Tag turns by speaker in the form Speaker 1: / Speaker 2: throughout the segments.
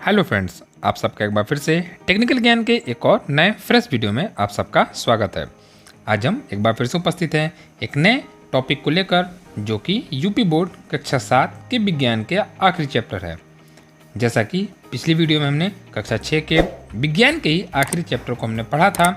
Speaker 1: Hello friends, आप सबका एक बार फिर से टेक्निकल ज्ञान के एक और नए फ्रेश वीडियो में आप सबका स्वागत है। आज हम एक बार फिर से उपस्थित हैं एक नए टॉपिक को लेकर, जो कि यूपी बोर्ड कक्षा 7 के विज्ञान के आखिरी चैप्टर है। जैसा कि पिछली वीडियो में हमने कक्षा 6 के विज्ञान के ही आखिरी चैप्टर को हमने पढ़ा था,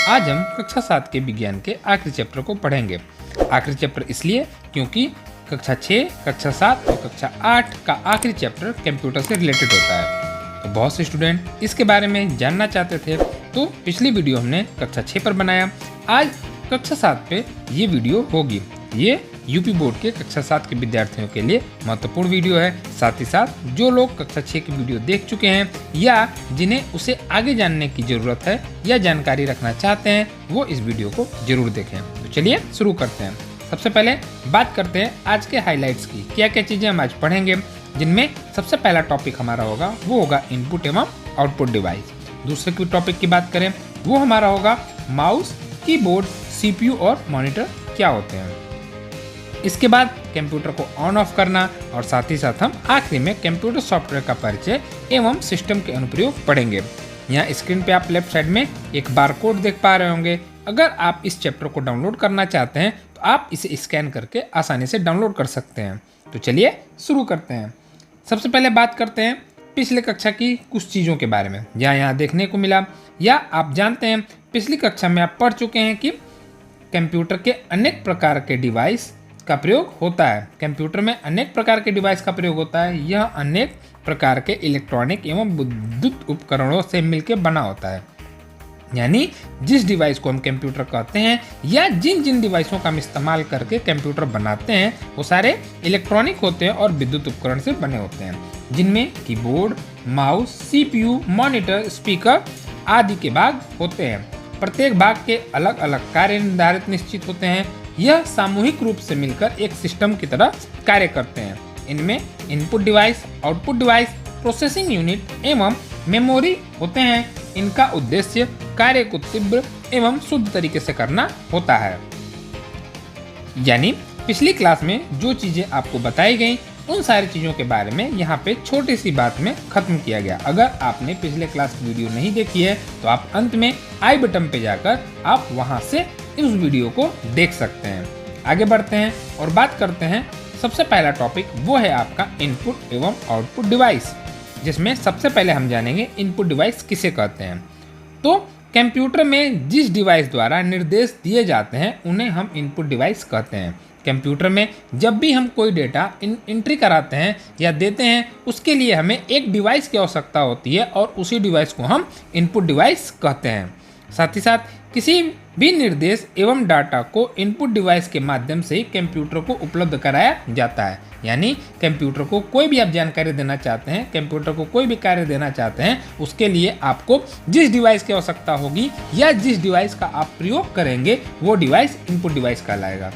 Speaker 1: आज हम कक्षा 7 के विज्ञान के आखिरी चैप्टर को पढ़ेंगे। आखिरी चैप्टर इसलिए क्योंकि कक्षा 6, कक्षा 7 और कक्षा 8 का आखिरी चैप्टर कंप्यूटर से रिलेटेड होता है। तो बहुत से स्टूडेंट इसके बारे में जानना चाहते थे, तो पिछली वीडियो हमने कक्षा 6 पर बनाया। आज कक्षा 7 पे ये वीडियो होगी। ये यूपी बोर्ड के कक्षा 7 के विद्यार्थियों के लिए महत्वपूर्ण वीडियो है। साथ ही साथ जो लोग कक्षा 6 की वीडियो देख चुके हैं या जिन्हें उसे आगे जानने की ज़रूरत है या जानकारी रखना चाहते हैं, वो इस वीडियो को जरूर देखें। तो चलिए शुरू करते हैं। सबसे पहले बात करते हैं आज के हाइलाइट्स की। क्या क्या चीज़ें हम आज पढ़ेंगे, जिनमें सबसे पहला टॉपिक हमारा होगा वो होगा इनपुट एवं आउटपुट डिवाइस। दूसरे की टॉपिक की बात करें वो हमारा होगा माउस, कीबोर्ड, सीपीयू और मॉनिटर क्या होते हैं। इसके बाद कंप्यूटर को ऑन ऑफ करना और साथ ही साथ हम आखिरी में कंप्यूटर सॉफ्टवेयर का परिचय एवं सिस्टम के अनुप्रयोग पढ़ेंगे। यहाँ स्क्रीन पे आप लेफ्ट साइड में एक बारकोड देख पा रहे होंगे। अगर आप इस चैप्टर को डाउनलोड करना चाहते हैं तो आप इसे स्कैन करके आसानी से डाउनलोड कर सकते हैं। तो चलिए शुरू करते हैं। सबसे पहले बात करते हैं पिछले कक्षा की कुछ चीज़ों के बारे में। यहाँ देखने को मिला या आप जानते हैं, पिछली कक्षा में आप पढ़ चुके हैं कि कंप्यूटर के अनेक प्रकार के डिवाइस का प्रयोग होता है। कंप्यूटर में अनेक प्रकार के डिवाइस का प्रयोग होता है। यह अनेक प्रकार के इलेक्ट्रॉनिक एवं विद्युत उपकरणों से मिलकर बना होता है। यानी जिस डिवाइस को हम कंप्यूटर कहते हैं या जिन जिन डिवाइसों का हम इस्तेमाल करके कंप्यूटर बनाते हैं, वो सारे इलेक्ट्रॉनिक होते हैं और विद्युत उपकरण से बने होते हैं, जिनमें keyboard, mouse, CPU, monitor, speaker आदि के भाग होते हैं। प्रत्येक भाग के अलग अलग कार्य निर्धारित निश्चित होते हैं। यह सामूहिक रूप से मिलकर एक सिस्टम की तरह कार्य करते हैं। इनमें input device, output device, processing unit एवं मेमोरी होते हैं। इनका उद्देश्य कार्य को तीव्र एवं शुद्ध तरीके से करना होता है। यानी पिछली क्लास में जो चीजें आपको बताई गई, उन सारी चीजों के बारे में यहाँ पे छोटी सी बात में खत्म किया गया। अगर आपने पिछले क्लास की वीडियो नहीं देखी है तो आप अंत में आई बटन पे जाकर आप वहां से उस वीडियो को देख सकते हैं। आगे बढ़ते हैं और बात करते हैं। सबसे पहला टॉपिक वो है आपका इनपुट एवं आउटपुट डिवाइस, जिसमें सबसे पहले हम जानेंगे इनपुट डिवाइस किसे कहते हैं। तो कंप्यूटर में जिस डिवाइस द्वारा निर्देश दिए जाते हैं उन्हें हम इनपुट डिवाइस कहते हैं। कंप्यूटर में जब भी हम कोई डेटा एंट्री कराते हैं या देते हैं, उसके लिए हमें एक डिवाइस की आवश्यकता होती है और उसी डिवाइस को हम इनपुट डिवाइस कहते हैं। साथ ही साथ किसी भी निर्देश एवं डाटा को इनपुट डिवाइस के माध्यम से ही कंप्यूटर को उपलब्ध कराया जाता है। यानी कंप्यूटर को कोई भी आप जानकारी देना चाहते हैं, कंप्यूटर को कोई भी कार्य देना चाहते हैं, उसके लिए आपको जिस डिवाइस की आवश्यकता होगी या जिस डिवाइस का आप प्रयोग करेंगे, वो डिवाइस इनपुट डिवाइस कहलाएगा।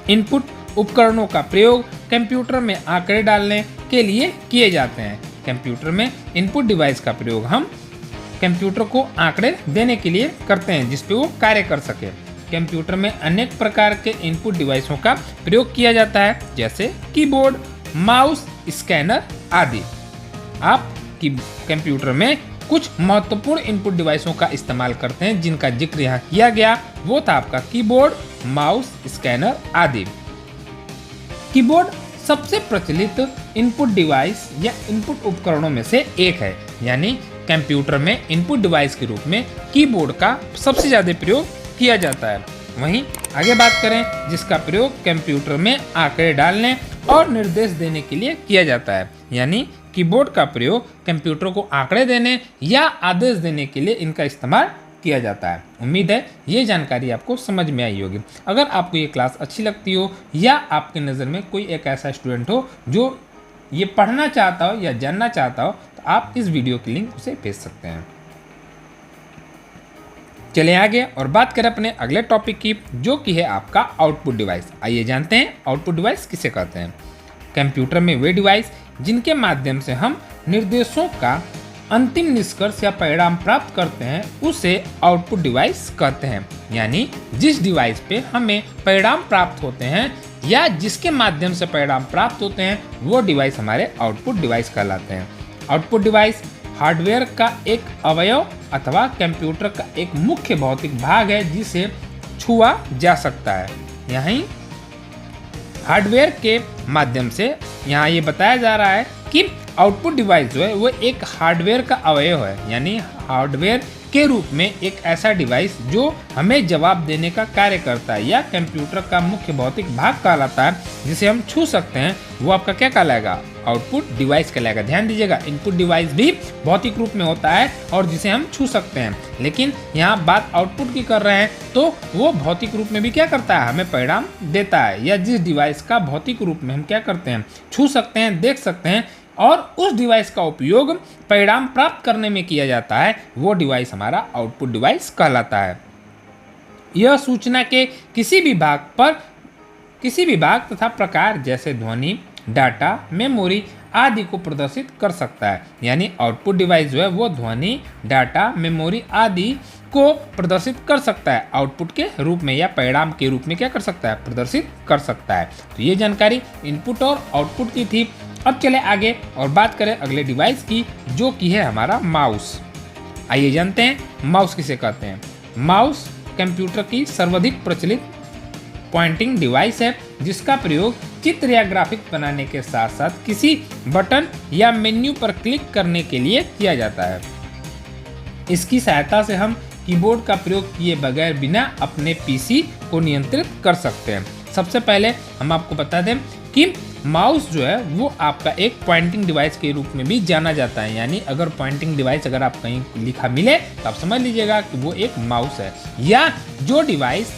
Speaker 1: इनपुट उपकरणों का प्रयोग कंप्यूटर में आंकड़े डालने के लिए किए जाते हैं। कंप्यूटर में इनपुट डिवाइस का प्रयोग हम कंप्यूटर को आंकड़े देने के लिए करते हैं, जिस पे वो कार्य कर सके। कंप्यूटर में अनेक प्रकार के इनपुट डिवाइसों का प्रयोग किया जाता है, जैसे कीबोर्ड, माउस, स्कैनर आदि। आप की कंप्यूटर में कुछ महत्वपूर्ण इनपुट डिवाइसों का इस्तेमाल करते हैं, जिनका जिक्र यहाँ किया गया। वो था आपका कीबोर्ड, माउस, स्कैनर आदि। कीबोर्ड सबसे प्रचलित इनपुट डिवाइस या इनपुट उपकरणों में से एक है। यानी कंप्यूटर में इनपुट डिवाइस के रूप में कीबोर्ड का सबसे ज़्यादा प्रयोग किया जाता है। वहीं आगे बात करें जिसका प्रयोग कंप्यूटर में आंकड़े डालने और निर्देश देने के लिए किया जाता है। यानी कीबोर्ड का प्रयोग कंप्यूटर को आंकड़े देने या आदेश देने के लिए इनका इस्तेमाल किया जाता है। उम्मीद है ये जानकारी आपको समझ में आई होगी। अगर आपको ये क्लास अच्छी लगती हो या आपकी नज़र में कोई एक ऐसा स्टूडेंट हो जो ये पढ़ना चाहता हो या जानना चाहता हो, तो आप इस वीडियो की लिंक उसे भेज सकते हैं। चलिए आगे और बात करें अपने अगले टॉपिक की, जो कि है आपका आउटपुट डिवाइस। आइए जानते हैं आउटपुट डिवाइस किसे कहते हैं। कंप्यूटर में वे डिवाइस जिनके माध्यम से हम निर्देशों का अंतिम निष्कर्ष या परिणाम प्राप्त करते हैं, उसे आउटपुट डिवाइस कहते हैं। यानी जिस डिवाइस पे हमें परिणाम प्राप्त होते हैं या जिसके माध्यम से परिणाम प्राप्त होते हैं, वो डिवाइस हमारे आउटपुट डिवाइस कहलाते हैं। आउटपुट डिवाइस हार्डवेयर का एक अवयव अथवा कंप्यूटर का एक मुख्य भौतिक भाग है जिसे छुआ जा सकता है। यहीं हार्डवेयर के माध्यम से यहाँ ये बताया जा रहा है कि आउटपुट डिवाइस जो है वो एक हार्डवेयर का अवयव है, यानी हार्डवेयर के रूप में एक ऐसा डिवाइस जो हमें जवाब देने का कार्य करता है या कंप्यूटर का मुख्य भौतिक भाग कहलाता है जिसे हम छू सकते हैं, वो आपका क्या कहलाएगा? आउटपुट डिवाइस कहलाएगा। ध्यान दीजिएगा, इनपुट डिवाइस भी भौतिक रूप में होता है और जिसे हम छू सकते हैं, लेकिन यहाँ बात आउटपुट की कर रहे हैं तो वो भौतिक रूप में भी क्या करता है? हमें परिणाम देता है, या जिस डिवाइस का भौतिक रूप में हम क्या करते हैं? छू सकते हैं, देख सकते हैं और उस डिवाइस का उपयोग परिणाम प्राप्त करने में किया जाता है, वो डिवाइस हमारा आउटपुट डिवाइस कहलाता है। यह सूचना के किसी भी भाग तथा प्रकार जैसे ध्वनि, डाटा, मेमोरी आदि को प्रदर्शित कर सकता है। यानी आउटपुट डिवाइस जो है वो ध्वनि, डाटा, मेमोरी आदि को प्रदर्शित कर सकता है, आउटपुट के रूप में या परिणाम के रूप में क्या कर सकता है? प्रदर्शित कर सकता है। तो ये जानकारी इनपुट और आउटपुट की थी। अब चले आगे और बात करें अगले डिवाइस की, जो कि है हमारा माउस। आइए जानते हैं माउस किसे कहते हैं। माउस कंप्यूटर की सर्वाधिक प्रचलित पॉइंटिंग डिवाइस है जिसका प्रयोग चित्र या ग्राफिक बनाने के साथ साथ किसी बटन या मेन्यू पर क्लिक करने के लिए किया जाता है। इसकी सहायता से हम कीबोर्ड का प्रयोग किए बगैर बिना अपने पीसी को नियंत्रित कर सकते हैं। सबसे पहले हम आपको बता दें कि माउस जो है वो आपका एक पॉइंटिंग डिवाइस के रूप में भी जाना जाता है। यानी अगर पॉइंटिंग डिवाइस अगर आप कहीं लिखा मिले तो आप समझ लीजिएगा कि वो एक माउस है। या जो डिवाइस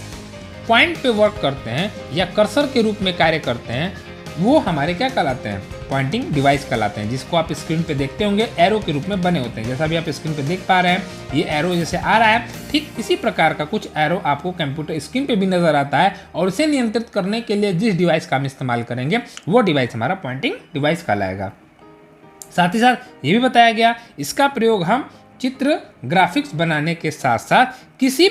Speaker 1: पॉइंट पे वर्क करते हैं या कर्सर के रूप में कार्य करते हैं वो हमारे क्या कहलाते हैं? पॉइंटिंग डिवाइस कहलाते हैं, जिसको आप स्क्रीन पे देखते होंगे एरो के रूप में बने होते हैं। जैसा भी आप स्क्रीन पे देख पा रहे हैं, ये एरो जैसे आ रहा है, ठीक इसी प्रकार का कुछ एरो आपको कंप्यूटर स्क्रीन पे भी नजर आता है और इसे नियंत्रित करने के लिए जिस डिवाइस का हम इस्तेमाल करेंगे वो डिवाइस हमारा पॉइंटिंग डिवाइस कहलाएगा। साथ ही साथ ये भी बताया गया इसका प्रयोग हम चित्र, ग्राफिक्स बनाने के साथ साथ किसी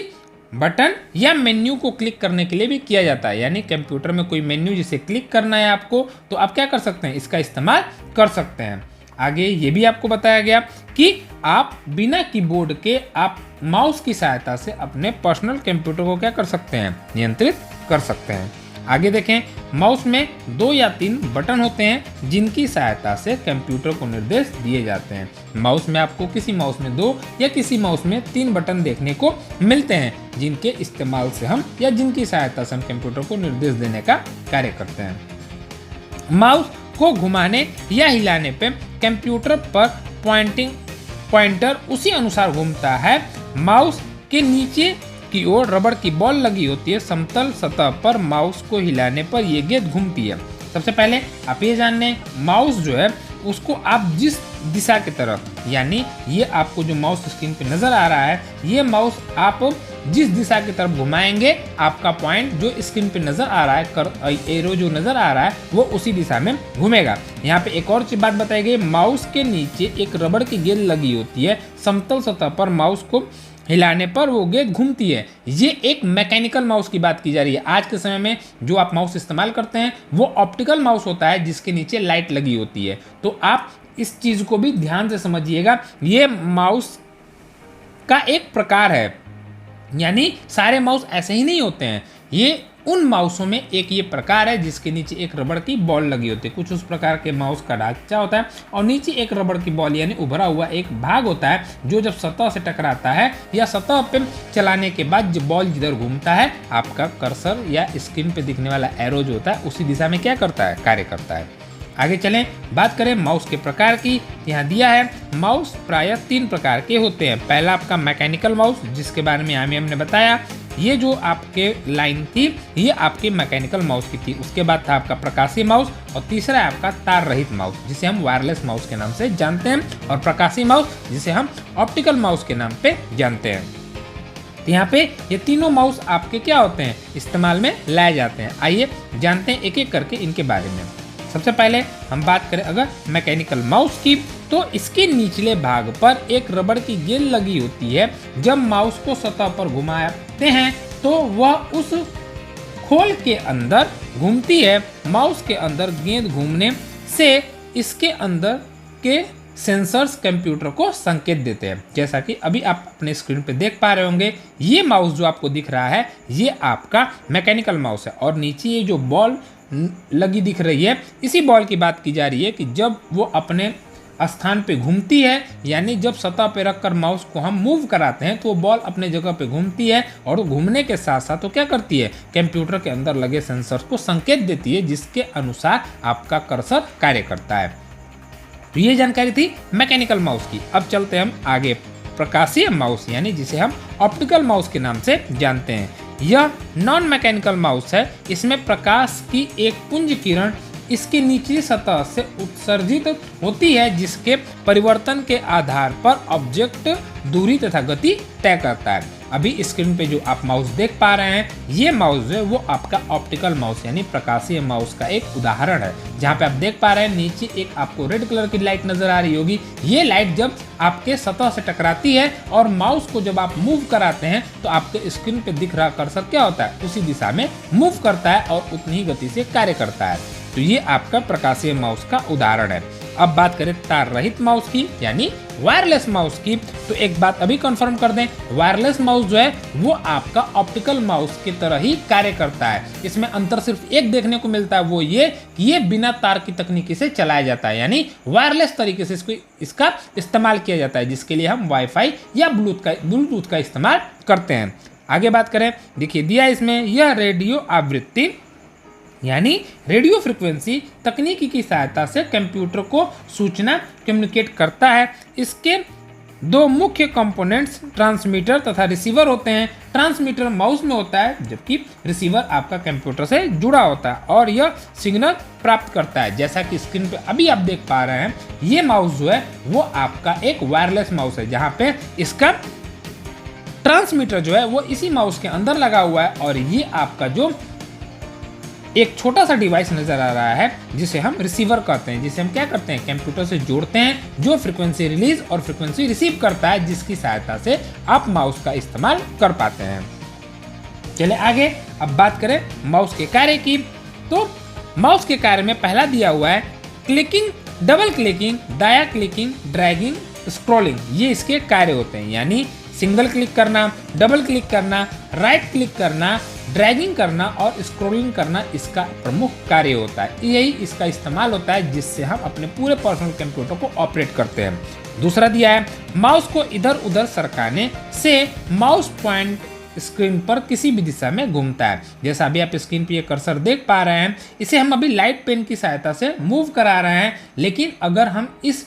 Speaker 1: बटन या मेन्यू को क्लिक करने के लिए भी किया जाता है। यानी कंप्यूटर में कोई मेन्यू जिसे क्लिक करना है आपको, तो आप क्या कर सकते हैं? इसका इस्तेमाल कर सकते हैं। आगे ये भी आपको बताया गया कि आप बिना कीबोर्ड के आप माउस की सहायता से अपने पर्सनल कंप्यूटर को क्या कर सकते हैं? नियंत्रित कर सकते हैं। आगे देखें, माउस में 2 या 3 बटन होते हैं जिनकी सहायता से कंप्यूटर को निर्देश दिए जाते हैं। माउस में आपको किसी माउस में 2 या किसी माउस में 3 बटन देखने को मिलते हैं जिनके इस्तेमाल से हम या जिनकी सहायता से हम कंप्यूटर को निर्देश देने का कार्य करते हैं। माउस को घुमाने या हिलाने पे कंप्यूटर पर पॉइंटर उसी अनुसार घूमता है। माउस के नीचे की ओर रबड़ की बॉल लगी होती है। समतल सतह पर माउस को हिलाने पर ये गेंद घूमती है। सबसे पहले आप ये जान लें, माउस जो है उसको आप जिस दिशा की तरफ, यानी ये आपको जो माउस स्क्रीन पे नजर आ रहा है, ये माउस आप जिस दिशा की तरफ घुमाएंगे आपका पॉइंट जो स्क्रीन पे नजर आ रहा है, एरो जो नजर आ रहा है वो उसी दिशा में घूमेगा। यहाँ पे एक और बात बताई गई, माउस के नीचे एक रबड़ की गेंद लगी होती है। समतल सतह पर माउस को हिलाने पर वो गेंद घूमती है। ये एक मैकेनिकल माउस की बात की जा रही है। आज के समय में जो आप माउस इस्तेमाल करते हैं वो ऑप्टिकल माउस होता है जिसके नीचे लाइट लगी होती है। तो आप इस चीज़ को भी ध्यान से समझिएगा, ये माउस का एक प्रकार है। यानी सारे माउस ऐसे ही नहीं होते हैं, ये उन माउसों में एक ये प्रकार है जिसके नीचे एक रबड़ की बॉल लगी होती है। कुछ उस प्रकार के माउस का ढांचा होता है और नीचे एक रबड़ की बॉल यानी उभरा हुआ एक भाग होता है जो जब सतह से टकराता है या सतह पे चलाने के बाद जब बॉल जिधर घूमता है, आपका कर्सर या स्क्रीन पे दिखने वाला एरो जो होता है उसी दिशा में क्या करता है? कार्य करता है। आगे चलें, बात करें माउस के प्रकार की। यहाँ दिया है माउस प्रायः 3 प्रकार के होते हैं। पहला आपका मैकेनिकल माउस, जिसके बारे में हमने बताया, ये जो आपके लाइन थी ये आपके मैकेनिकल माउस की थी। उसके बाद था आपका प्रकाशीय माउस और तीसरा है आपका तार रहित माउस जिसे हम वायरलेस माउस के नाम से जानते हैं, और प्रकाशीय माउस जिसे हम ऑप्टिकल माउस के नाम पे जानते हैं। तो यहाँ पे ये तीनों माउस आपके क्या होते हैं? इस्तेमाल में लाए जाते हैं। आइए जानते हैं एक एक करके इनके बारे में। सबसे पहले हम बात करें अगर मैकेनिकल माउस की, तो इसके निचले भाग पर एक रबड़ की गेंद लगी होती है। जब माउस को सतह पर घुमाते हैं तो वह उस खोल के अंदर घूमती है। माउस के अंदर गेंद घूमने से इसके अंदर के सेंसर्स कंप्यूटर को संकेत देते हैं। जैसा कि अभी आप अपने स्क्रीन पे देख पा रहे होंगे, ये माउस जो आपको दिख रहा है ये आपका मैकेनिकल माउस है, और नीचे ये जो बॉल लगी दिख रही है, इसी बॉल की बात की जा रही है कि जब वो अपने स्थान पे घूमती है, यानी जब सतह पे रखकर माउस को हम मूव कराते हैं तो वो बॉल अपने जगह पे घूमती है, और वो घूमने के साथ साथ वो क्या करती है, कंप्यूटर के अंदर लगे सेंसर को संकेत देती है, जिसके अनुसार आपका कर्सर कार्य करता है। तो ये जानकारी थी मैकेनिकल माउस की। अब चलते हम आगे प्रकाशीय माउस, यानी जिसे हम ऑप्टिकल माउस के नाम से जानते हैं। यह नॉन मैकेनिकल माउस है। इसमें प्रकाश की एक पुंज किरण इसकी निचली सतह से उत्सर्जित होती है, जिसके परिवर्तन के आधार पर ऑब्जेक्ट दूरी तथा गति तय करता है। अभी स्क्रीन पे जो आप माउस देख पा रहे हैं, ये माउस जो है वो आपका ऑप्टिकल माउस यानी प्रकाशीय माउस का एक उदाहरण है। जहाँ पे आप देख पा रहे हैं नीचे एक आपको रेड कलर की लाइट नजर आ रही होगी। ये लाइट जब आपके सतह से टकराती है और माउस को जब आप मूव कराते हैं तो आपके स्क्रीन पे दिख रहा कर्सर क्या होता है, उसी दिशा में मूव करता है और उतनी ही गति से कार्य करता है। तो ये आपका प्रकाशीय माउस का उदाहरण है। अब बात करें तार रहित माउस की, यानी वायरलेस माउस की, तो एक बात अभी कंफर्म कर दें, वायरलेस माउस जो है वो आपका ऑप्टिकल माउस की तरह ही कार्य करता है। इसमें अंतर सिर्फ एक देखने को मिलता है, वो ये कि ये बिना तार की तकनीकी से चलाया जाता है, यानी वायरलेस तरीके से इसका इस्तेमाल किया जाता है, जिसके लिए हम वाईफाई या ब्लूटूथ का इस्तेमाल करते हैं। आगे बात करें, देखिए दिया इसमें, यह रेडियो आवृत्ति यानी रेडियो फ्रिक्वेंसी तकनीकी की सहायता से कंप्यूटर को सूचना कम्युनिकेट करता है। इसके दो मुख्य कंपोनेंट्स ट्रांसमीटर तथा रिसीवर होते हैं। ट्रांसमीटर माउस में होता है, जबकि रिसीवर आपका कंप्यूटर से जुड़ा होता है और यह सिग्नल प्राप्त करता है। जैसा कि स्क्रीन पे अभी आप देख पा रहे हैं, ये माउस जो है वो आपका एक वायरलेस माउस है, जहाँ पे इसका ट्रांसमीटर जो है वो इसी माउस के अंदर लगा हुआ है, और ये आपका जो एक छोटा सा डिवाइस नजर आ रहा है जिसे हम रिसीवर कहते हैं, जिसे हम क्या करते हैं, कंप्यूटर से जोड़ते हैं, जो फ्रीक्वेंसी रिलीज और फ्रीक्वेंसी रिसीव करता है, जिसकी सहायता से आप माउस का इस्तेमाल कर पाते हैं। चले आगे, अब बात करें माउस के कार्य की, तो माउस के कार्य में पहला दिया हुआ है क्लिकिंग, डबल क्लिकिंग, दाया क्लिकिंग, ड्रैगिंग, स्क्रॉलिंग। ये इसके कार्य होते हैं, यानी सिंगल क्लिक करना, डबल क्लिक करना, राइट क्लिक करना, ड्रैगिंग करना और स्क्रॉलिंग करना इसका प्रमुख कार्य होता है। यही इसका इस्तेमाल होता है जिससे हम अपने पूरे पर्सनल कंप्यूटर को ऑपरेट करते हैं। दूसरा दिया है, माउस को इधर उधर सरकाने से माउस पॉइंट स्क्रीन पर किसी भी दिशा में घूमता है। जैसा अभी आप स्क्रीन पे ये कर्सर देख पा रहे हैं, इसे हम अभी लाइट पेन की सहायता से मूव करा रहे हैं, लेकिन अगर हम इस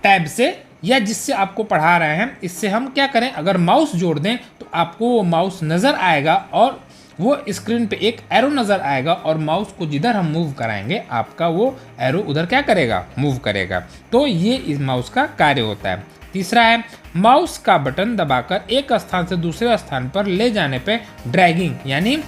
Speaker 1: टैब से या जिससे आपको पढ़ा रहे हैं, इससे हम क्या करें, अगर माउस जोड़ दें तो आपको वो माउस नज़र आएगा और वो स्क्रीन पे एक एरो नज़र आएगा, और माउस को जिधर हम मूव कराएंगे आपका वो एरो उधर क्या करेगा, मूव करेगा। तो ये इस माउस का कार्य होता है। तीसरा है, माउस का बटन दबाकर एक स्थान से दूसरे स्थान पर ले जाने पे ड्रैगिंग, यानी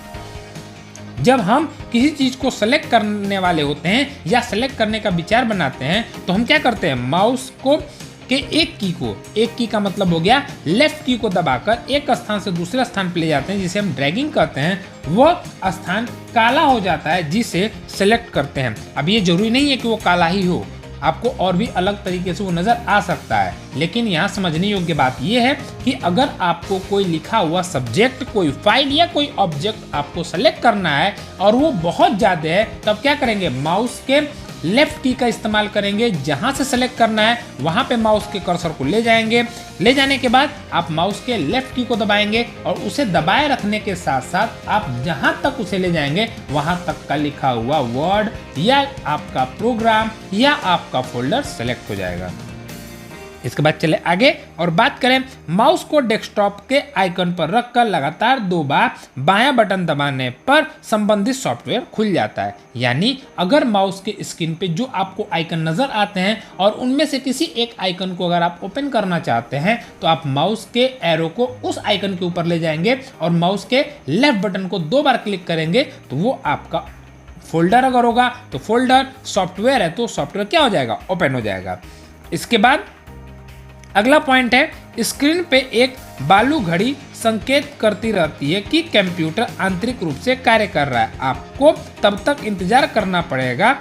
Speaker 1: जब हम किसी चीज़ को सेलेक्ट करने वाले होते हैं या सेलेक्ट करने का विचार बनाते हैं तो हम क्या करते हैं, माउस को के एक की का मतलब हो गया लेफ्ट की को दबाकर एक स्थान से दूसरे स्थान पर ले जाते हैं, जिसे हम ड्रैगिंग कहते हैं। वह स्थान काला हो जाता है जिसे सेलेक्ट करते हैं। अब ये जरूरी नहीं है कि वो काला ही हो, आपको और भी अलग तरीके से वो नज़र आ सकता है, लेकिन यहाँ समझने योग्य बात यह है कि अगर आपको कोई लिखा हुआ सब्जेक्ट, कोई फाइल या कोई ऑब्जेक्ट आपको सेलेक्ट करना है और वो बहुत ज़्यादा है, तब क्या करेंगे, माउस के लेफ्ट की का इस्तेमाल करेंगे। जहां से सेलेक्ट करना है वहां पे माउस के कर्सर को ले जाएंगे। ले जाने के बाद आप माउस के लेफ्ट की को दबाएंगे और उसे दबाए रखने के साथ साथ आप जहां तक उसे ले जाएंगे वहां तक का लिखा हुआ वर्ड या आपका प्रोग्राम या आपका फोल्डर सेलेक्ट हो जाएगा। इसके बाद चले आगे और बात करें, माउस को डेस्कटॉप के आइकन पर रखकर लगातार 2 बार बायां बटन दबाने पर संबंधित सॉफ्टवेयर खुल जाता है। यानी अगर माउस के स्क्रीन पे जो आपको आइकन नजर आते हैं और उनमें से किसी एक आइकन को अगर आप ओपन करना चाहते हैं तो आप माउस के एरो को उस आइकन के ऊपर ले जाएंगे और माउस के लेफ्ट बटन को 2 बार क्लिक करेंगे तो वो आपका फोल्डर अगर होगा तो फोल्डर, सॉफ्टवेयर है तो सॉफ्टवेयर क्या हो जाएगा, ओपन हो जाएगा। इसके बाद अगला पॉइंट है, स्क्रीन पे एक बालू घड़ी संकेत करती रहती है कि कंप्यूटर आंतरिक रूप से कार्य कर रहा है। आपको तब तक इंतजार करना पड़ेगा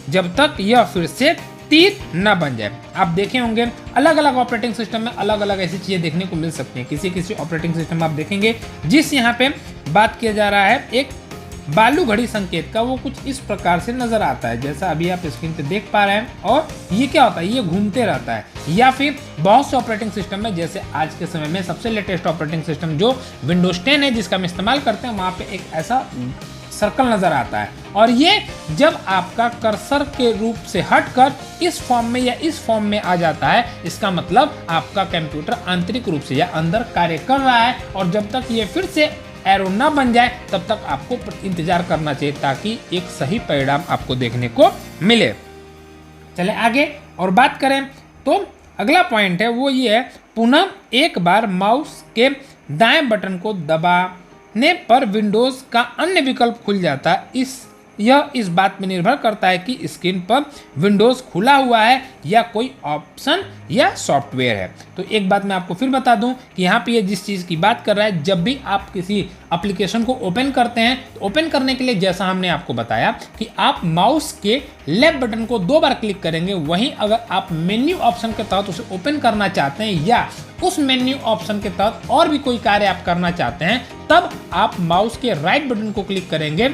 Speaker 1: जब तक यह फिर से तीर न बन जाए। आप देखे होंगे अलग अलग ऑपरेटिंग सिस्टम में अलग अलग ऐसी चीज़ें देखने को मिल सकती हैं। किसी किसी ऑपरेटिंग सिस्टम में आप देखेंगे जिस यहाँ पे बात किया जा रहा है एक बालू घड़ी संकेत का, वो कुछ इस प्रकार से नजर आता है जैसा अभी आप स्क्रीन पे देख पा रहे हैं। और ये क्या होता है, ये घूमते रहता है। या फिर बहुत से ऑपरेटिंग सिस्टम में, जैसे आज के समय में सबसे लेटेस्ट ऑपरेटिंग सिस्टम जो विंडोज 10 है जिसका हम इस्तेमाल करते हैं, वहाँ पे एक ऐसा सर्कल नजर आता है। और ये जब आपका कर्सर के रूप से हटकर इस फॉर्म में या इस फॉर्म में आ जाता है, इसका मतलब आपका कंप्यूटर आंतरिक रूप से या अंदर कार्य कर रहा है। और जब तक ये फिर से एरो ना बन जाए तब तक आपको इंतजार करना चाहिए ताकि एक सही परिणाम आपको देखने को मिले। चले आगे और बात करें तो अगला पॉइंट है वो ये है, पुनः एक बार माउस के दाएं बटन को दबाने पर विंडोज का अन्य विकल्प खुल जाता है। यह इस बात में निर्भर करता है कि स्क्रीन पर विंडोज खुला हुआ है या कोई ऑप्शन या सॉफ्टवेयर है। तो एक बात मैं आपको फिर बता दूं कि यहाँ पे ये जिस चीज़ की बात कर रहा है, जब भी आप किसी एप्लीकेशन को ओपन करते हैं तो ओपन करने के लिए जैसा हमने आपको बताया कि आप माउस के लेफ्ट बटन को 2 बार क्लिक करेंगे। वहीं अगर आप मेन्यू ऑप्शन के तहत उसे ओपन करना चाहते हैं या उस मेन्यू ऑप्शन के तहत और भी कोई कार्य आप करना चाहते हैं, तब आप माउस के राइट बटन को क्लिक करेंगे।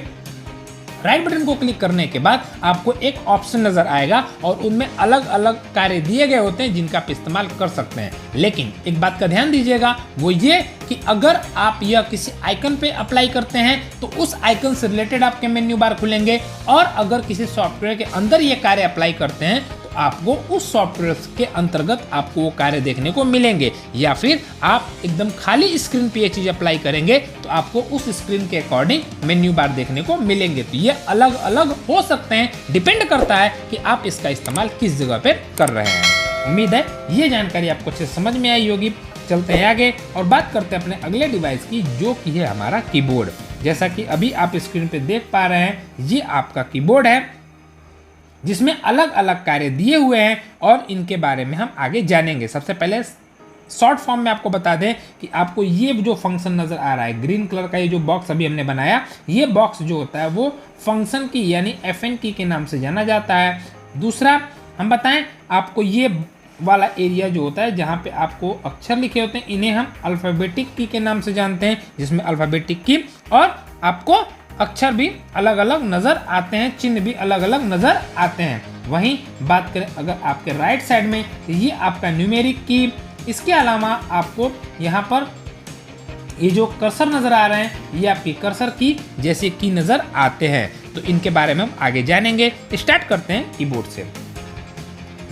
Speaker 1: राइट बटन को क्लिक करने के बाद आपको एक ऑप्शन नजर आएगा और उनमें अलग अलग कार्य दिए गए होते हैं जिनका आप इस्तेमाल कर सकते हैं। लेकिन एक बात का ध्यान दीजिएगा, वो ये कि अगर आप यह किसी आइकन पे अप्लाई करते हैं तो उस आइकन से रिलेटेड आपके मेन्यू बार खुलेंगे, और अगर किसी सॉफ्टवेयर के अंदर ये कार्य अप्लाई करते हैं तो आपको उस सॉफ्टवेयर के अंतर्गत आपको वो कार्य देखने को मिलेंगे। या फिर आप एकदम खाली स्क्रीन पे ये चीज अप्लाई करेंगे तो आपको उस स्क्रीन के अकॉर्डिंग मेन्यू बार देखने को मिलेंगे। तो ये अलग अलग हो सकते हैं, डिपेंड करता है कि आप इसका इस्तेमाल किस जगह पे कर रहे हैं। उम्मीद है ये जानकारी आपको अच्छे समझ में आई होगी। चलते हैं आगे और बात करते हैं अपने अगले डिवाइस की, जो कि है हमारा कीबोर्ड। जैसा कि अभी आप स्क्रीन पे देख पा रहे हैं, ये आपका कीबोर्ड है जिसमें अलग अलग कार्य दिए हुए हैं और इनके बारे में हम आगे जानेंगे। सबसे पहले शॉर्ट फॉर्म में आपको बता दें कि आपको ये जो फंक्शन नजर आ रहा है, ग्रीन कलर का ये जो बॉक्स अभी हमने बनाया, ये बॉक्स जो होता है वो फंक्शन की यानी FN की के नाम से जाना जाता है। दूसरा हम बताएं आपको, ये वाला एरिया जो होता है जहाँ पे आपको अक्षर लिखे होते हैं, इन्हें हम अल्फ़ाबेटिक की के नाम से जानते हैं, जिसमें अल्फ़ाबेटिक की और आपको अक्षर भी अलग अलग नज़र आते हैं, चिन्ह भी अलग अलग नज़र आते हैं। वहीं बात करें अगर आपके राइट साइड में, तो ये आपका न्यूमेरिक की, इसके अलावा आपको यहाँ पर ये जो कर्सर नज़र आ रहे हैं, ये आपकी कर्सर की जैसे की नज़र आते हैं। तो इनके बारे में हम आगे जानेंगे। स्टार्ट करते हैं कीबोर्ड से।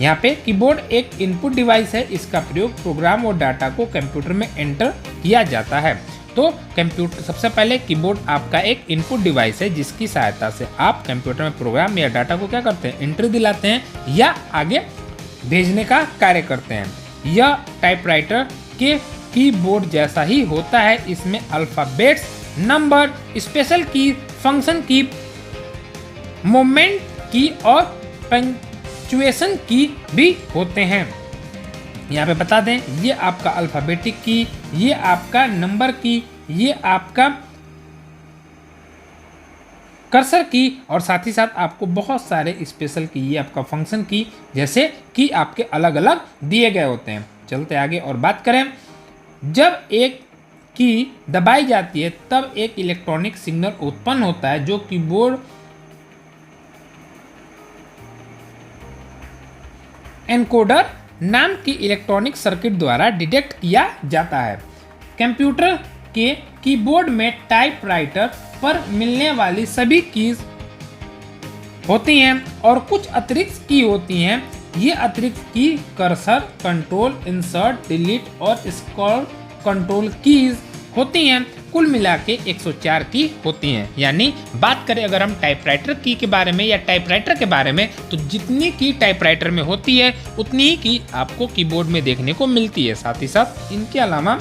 Speaker 1: यहाँ पे कीबोर्ड एक इनपुट डिवाइस है, इसका प्रयोग प्रोग्राम और डाटा को कंप्यूटर में एंटर किया जाता है। तो कंप्यूटर सबसे पहले कीबोर्ड आपका एक इनपुट डिवाइस है जिसकी सहायता से आप कंप्यूटर में प्रोग्राम या डाटा को क्या करते हैं, एंट्री दिलाते हैं या आगे भेजने का कार्य करते हैं। यह टाइपराइटर के कीबोर्ड जैसा ही होता है। इसमें अल्फाबेट्स, नंबर, स्पेशल की, फंक्शन की, मोमेंट की और पंक्चुएशन की भी होते हैं। यहाँ पे बता दें, ये आपका अल्फ़ाबेटिक की, ये आपका नंबर की, ये आपका कर्सर की और साथ ही साथ आपको बहुत सारे स्पेशल की, ये आपका फंक्शन की जैसे कि आपके अलग अलग दिए गए होते हैं। चलते आगे और बात करें, जब एक की दबाई जाती है तब एक इलेक्ट्रॉनिक सिग्नल उत्पन्न होता है जो कीबोर्ड एनकोडर नाम की इलेक्ट्रॉनिक सर्किट द्वारा डिटेक्ट किया जाता है। कंप्यूटर के कीबोर्ड में टाइपराइटर पर मिलने वाली सभी कीज होती हैं और कुछ अतिरिक्त की होती हैं। ये अतिरिक्त की कर्सर, कंट्रोल, इंसर्ट, डिलीट और स्क्रॉल कंट्रोल कीज होती हैं। कुल मिला के 104 की होती हैं। यानी बात करें अगर हम टाइपराइटर की के बारे में या टाइपराइटर के बारे में, तो जितनी की टाइपराइटर में होती है उतनी ही की आपको कीबोर्ड में देखने को मिलती है। साथ ही साथ इनके अलावा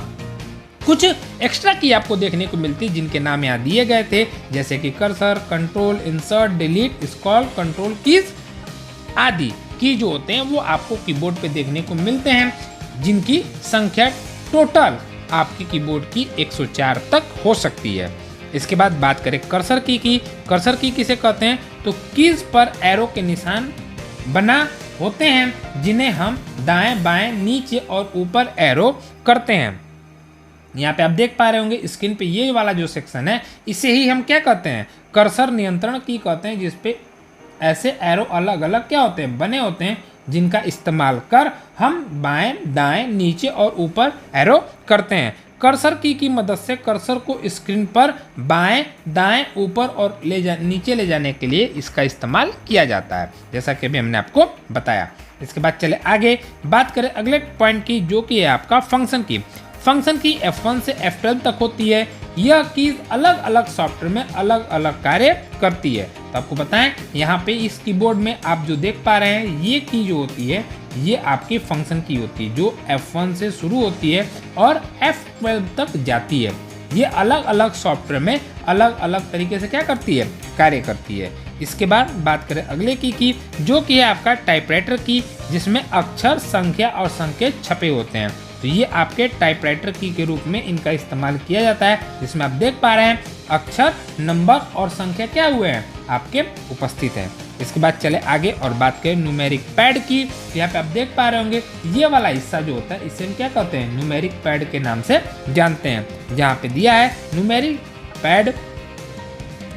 Speaker 1: कुछ एक्स्ट्रा की आपको देखने को मिलती है जिनके नाम यहाँ दिए गए थे, जैसे कि cursor, control, insert, delete, scroll control keys आदि की जो होते हैं वो आपको कीबोर्ड पे देखने को मिलते हैं, जिनकी संख्या टोटल आपकी कीबोर्ड की 104 तक हो सकती है। इसके बाद बात करें कर्सर की कर्सर की किसे कहते हैं, तो कीज पर एरो के निशान बना होते हैं जिन्हें हम दाएं बाएं नीचे और ऊपर एरो करते हैं। यहाँ पे आप देख पा रहे होंगे स्क्रीन पे ये वाला जो सेक्शन है इसे ही हम क्या कहते हैं, कर्सर नियंत्रण की कहते हैं, जिसपे ऐसे एरो अलग अलग क्या होते हैं, बने होते हैं, जिनका इस्तेमाल कर हम बाएं दाएं नीचे और ऊपर एरो करते हैं। कर्सर की मदद से कर्सर को स्क्रीन पर बाएं दाएं ऊपर और नीचे ले जाने के लिए इसका इस्तेमाल किया जाता है, जैसा कि अभी हमने आपको बताया। इसके बाद चले आगे बात करें अगले पॉइंट की, जो कि है आपका फंक्शन की। फंक्शन की F1 से F12 तक होती है। यह कीज अलग अलग सॉफ्टवेयर में अलग अलग कार्य करती है। तो आपको बताएं यहाँ पे इस कीबोर्ड में आप जो देख पा रहे हैं ये की जो होती है ये आपकी फंक्शन की होती है, जो F1 से शुरू होती है और F12 तक जाती है। ये अलग अलग सॉफ्टवेयर में अलग अलग तरीके से क्या करती है, कार्य करती है। इसके बाद बात करें अगले की जो कि है आपका टाइपराइटर की, जिसमें अक्षर संख्या और संकेत छपे होते हैं। तो ये आपके टाइपराइटर की के रूप में इनका इस्तेमाल किया जाता है, जिसमें आप देख पा रहे हैं अक्षर नंबर और संख्या क्या हुए हैं, आपके उपस्थित हैं। इसके बाद चले आगे और बात करें न्यूमेरिक पैड की। यहाँ पे आप देख पा रहे होंगे ये वाला हिस्सा जो होता है इसे हम क्या कहते हैं, न्यूमेरिक पैड के नाम से जानते हैं। जहाँ पे दिया है न्यूमेरिक पैड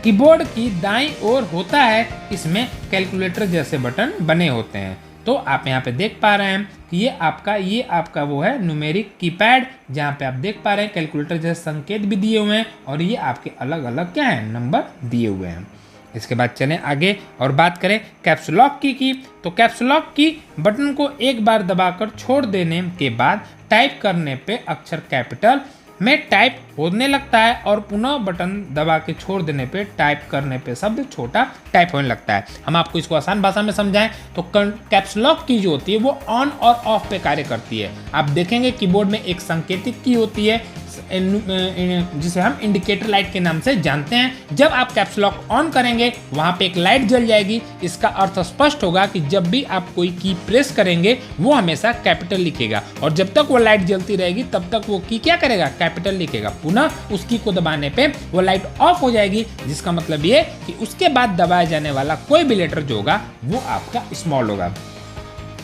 Speaker 1: कीबोर्ड की दाईं ओर होता है, इसमें कैलकुलेटर जैसे बटन बने होते हैं। तो आप यहाँ पे देख पा रहे हैं कि ये आपका वो है न्यूमेरिक कीपैड, जहाँ पे आप देख पा रहे हैं कैलकुलेटर जैसे संकेत भी दिए हुए हैं और ये आपके अलग अलग क्या है, नंबर दिए हुए हैं। इसके बाद चलें आगे और बात करें कैप्स लॉक की। तो कैप्स लॉक की बटन को एक बार दबाकर छोड़ देने के बाद टाइप करने पे अक्षर कैपिटल में टाइप होने लगता है और पुनः बटन दबा के छोड़ देने पे टाइप करने पे शब्द छोटा टाइप होने लगता है। हम आपको इसको आसान भाषा में समझाएं तो कैप्स लॉक की जो होती है वो ऑन और ऑफ पे कार्य करती है। आप देखेंगे कीबोर्ड में एक संकेतिक की होती है जिसे हम इंडिकेटर लाइट के नाम से जानते हैं। जब आप कैप्स लॉक ऑन करेंगे वहां पे एक लाइट जल जाएगी। इसका अर्थ स्पष्ट होगा कि जब भी आप कोई की प्रेस करेंगे वो हमेशा कैपिटल लिखेगा और जब तक वो लाइट जलती रहेगी तब तक वो की क्या करेगा, कैपिटल लिखेगा। पुनः उस की को दबाने पे वो लाइट ऑफ हो जाएगी, जिसका मतलब ये कि उसके बाद दबाया जाने वाला कोई भी लेटर जो होगा वो आपका स्मॉल होगा।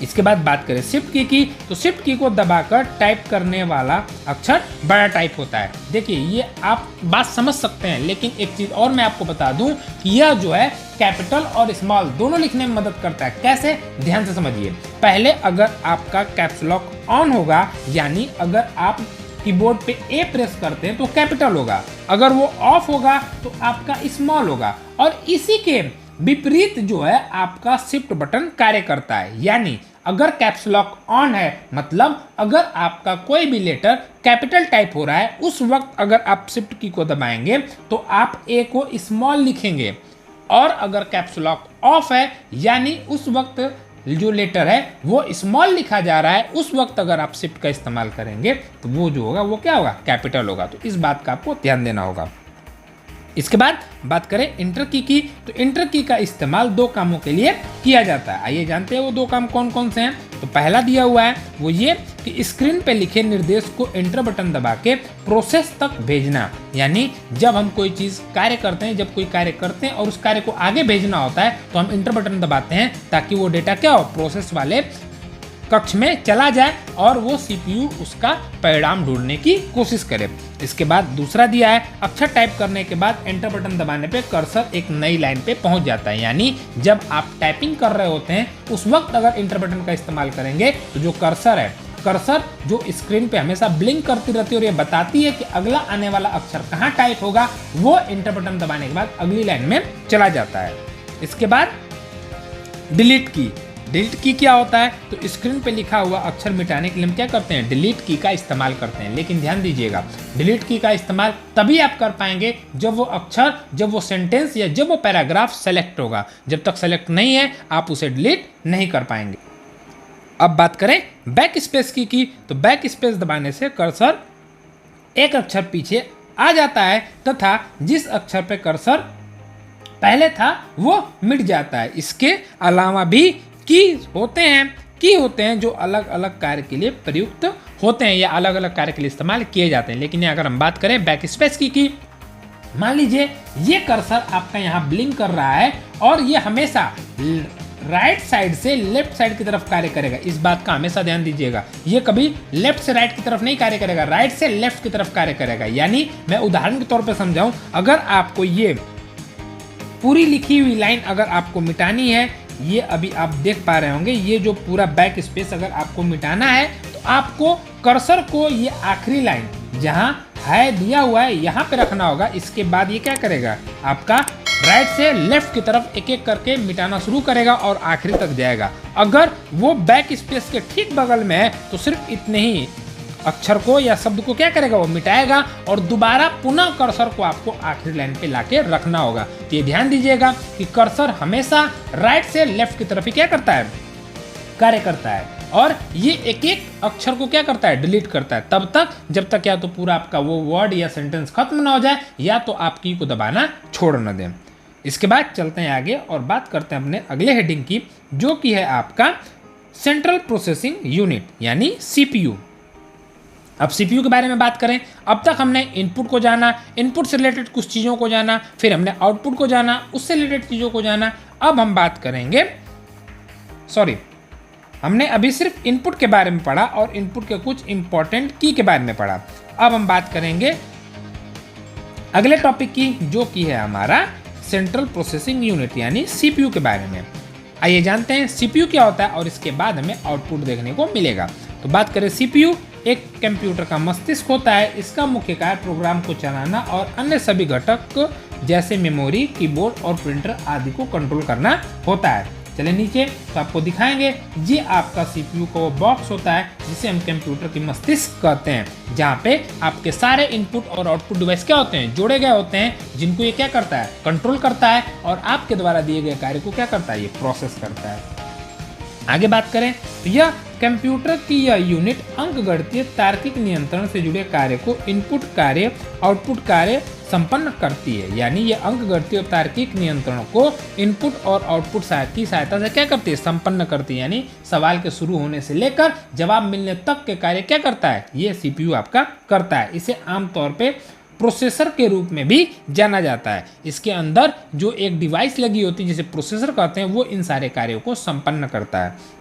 Speaker 1: इसके बाद बात करें शिफ्ट की तो शिफ्ट की को दबाकर टाइप करने वाला अक्षर बड़ा टाइप होता है। देखिए ये आप बात समझ सकते हैं, लेकिन एक चीज और मैं आपको बता दूं कि यह जो है कैपिटल और स्मॉल दोनों लिखने में मदद करता है। कैसे, ध्यान से समझिए। पहले अगर आपका कैप्स लॉक ऑन होगा, यानी अगर आप कीबोर्ड पे ए प्रेस करते हैं तो कैपिटल होगा, अगर वो ऑफ होगा तो आपका स्मॉल होगा। और इसी के विपरीत जो है आपका शिफ्ट बटन कार्य करता है। यानी अगर कैप्स लॉक ऑन है मतलब अगर आपका कोई भी लेटर कैपिटल टाइप हो रहा है, उस वक्त अगर आप शिफ्ट की को दबाएंगे तो आप ए को स्मॉल लिखेंगे। और अगर कैप्स लॉक ऑफ है यानी उस वक्त जो लेटर है वो स्मॉल लिखा जा रहा है, उस वक्त अगर आप शिफ्ट का इस्तेमाल करेंगे तो वो जो होगा वो क्या होगा, कैपिटल होगा। तो इस बात का आपको ध्यान देना होगा। इसके बाद बात करें इंटर की तो इंटर की का इस्तेमाल दो कामों के लिए किया जाता है। आइए जानते हैं वो दो काम कौन कौन से हैं। तो पहला दिया हुआ है वो ये कि स्क्रीन पे लिखे निर्देश को इंटर बटन दबा के प्रोसेस तक भेजना। यानी जब हम कोई चीज कार्य करते हैं, जब कोई कार्य करते हैं और उस कार्य को आगे भेजना होता है तो हम इंटर बटन दबाते हैं ताकि वो डेटा क्या हो, प्रोसेस वाले कक्ष में चला जाए और वो सीपीयू उसका परिणाम ढूंढने की कोशिश करे। इसके बाद दूसरा दिया है अक्षर टाइप करने के बाद एंटर बटन दबाने पे कर्सर एक नई लाइन पे पहुंच जाता है। यानी जब आप टाइपिंग कर रहे होते हैं उस वक्त अगर एंटर बटन का इस्तेमाल करेंगे तो जो कर्सर है, कर्सर जो स्क्रीन पे हमेशा ब्लिंक करती रहती है और ये बताती है कि अगला आने वाला अक्षर कहाँ टाइप होगा, वो एंटर बटन दबाने के बाद अगली लाइन में चला जाता है। इसके बाद डिलीट की क्या होता है, तो स्क्रीन पे लिखा हुआ अक्षर मिटाने के लिए हम क्या करते हैं, डिलीट की का इस्तेमाल करते हैं। लेकिन ध्यान दीजिएगा, डिलीट की का इस्तेमाल तभी आप कर पाएंगे जब वो अक्षर, जब वो सेंटेंस या जब वो पैराग्राफ सेलेक्ट होगा। जब तक सेलेक्ट नहीं है आप उसे डिलीट नहीं कर पाएंगे। अब बात करें बैक स्पेस की तो बैक स्पेस दबाने से कर्सर एक अक्षर पीछे आ जाता है तथा जिस अक्षर पे कर्सर पहले था वो मिट जाता है। इसके अलावा भी की होते हैं जो अलग अलग कार्य के लिए प्रयुक्त होते हैं या अलग अलग कार्य के लिए इस्तेमाल किए जाते हैं। लेकिन अगर हम बात करें बैक स्पेस की मान लीजिए ये कर्सर आपका यहाँ ब्लिंक कर रहा है और ये हमेशा राइट साइड से लेफ्ट साइड की तरफ कार्य करेगा। इस बात का हमेशा ध्यान दीजिएगा, ये कभी लेफ्ट से राइट की तरफ नहीं कार्य करेगा, राइट से लेफ्ट की तरफ कार्य करेगा। यानी मैं उदाहरण के तौर पर समझाऊं, अगर आपको ये पूरी लिखी हुई लाइन अगर आपको मिटानी है, ये अभी आप देख पा रहे होंगे, ये जो पूरा बैक स्पेस अगर आपको मिटाना है तो आपको कर्सर को ये आखिरी लाइन जहां है दिया हुआ है यहाँ पे रखना होगा। इसके बाद ये क्या करेगा, आपका राइट से लेफ्ट की तरफ एक एक करके मिटाना शुरू करेगा और आखिरी तक जाएगा। अगर वो बैक स्पेस के ठीक बगल में है तो सिर्फ इतने ही अक्षर को या शब्द को क्या करेगा, वो मिटाएगा और दोबारा पुनः कर्सर को आपको आखिरी लाइन पे लाके रखना होगा। तो ये ध्यान दीजिएगा कि कर्सर हमेशा राइट से लेफ्ट की तरफ ही क्या करता है, कार्य करता है, और ये एक एक अक्षर को क्या करता है, डिलीट करता है तब तक जब तक या तो पूरा आपका वो वर्ड या सेंटेंस खत्म ना हो जाए या तो आप की को दबाना छोड़ न दें। इसके बाद चलते हैं आगे और बात करते हैं अपने अगले हेडिंग की, जो कि है आपका सेंट्रल प्रोसेसिंग यूनिट यानी सीपीयू। अब सीपीयू के बारे में बात करें, अब तक हमने इनपुट को जाना, इनपुट से रिलेटेड कुछ चीज़ों को जाना, फिर हमने आउटपुट को जाना, उससे रिलेटेड चीज़ों को जाना। अब हम बात करेंगे, हमने अभी सिर्फ इनपुट के बारे में पढ़ा और इनपुट के कुछ इंपॉर्टेंट की के बारे में पढ़ा। अब हम बात करेंगे अगले टॉपिक की, जो कि है हमारा सेंट्रल प्रोसेसिंग यूनिट यानी सीपीयू के बारे में। आइए जानते हैं सीपीयू क्या होता है और इसके बाद हमें आउटपुट देखने को मिलेगा। तो बात करें सीपीयू, एक कंप्यूटर का मस्तिष्क होता है। इसका मुख्य कार्य प्रोग्राम को चलाना और अन्य सभी घटक जैसे मेमोरी, कीबोर्ड और प्रिंटर आदि को कंट्रोल करना होता है। चले नीचे तो आपको दिखाएंगे, ये आपका सीपीयू का वो बॉक्स होता है जिसे हम कंप्यूटर की मस्तिष्क कहते हैं, जहाँ पे आपके सारे इनपुट और आउटपुट डिवाइस क्या होते हैं, जोड़े गए होते हैं, जिनको ये क्या करता है, कंट्रोल करता है और आपके द्वारा दिए गए कार्य को क्या करता है, ये प्रोसेस करता है। आगे बात करें तो यह कंप्यूटर की यह यूनिट अंकगणितीय तार्किक नियंत्रण से जुड़े कार्य को इनपुट कार्य आउटपुट कार्य संपन्न करती है। यानी यह अंकगणितीय और तार्किक नियंत्रण को इनपुट और आउटपुट की सहायता से क्या करती है, संपन्न करती है। यानी सवाल के शुरू होने से लेकर जवाब मिलने तक के कार्य क्या करता है, ये सीपीयू आपका करता है। इसे आमतौर पे प्रोसेसर के रूप में भी जाना जाता है। इसके अंदर जो एक डिवाइस लगी होती है जिसे प्रोसेसर कहते हैं, वो इन सारे कार्यों को संपन्न करता है।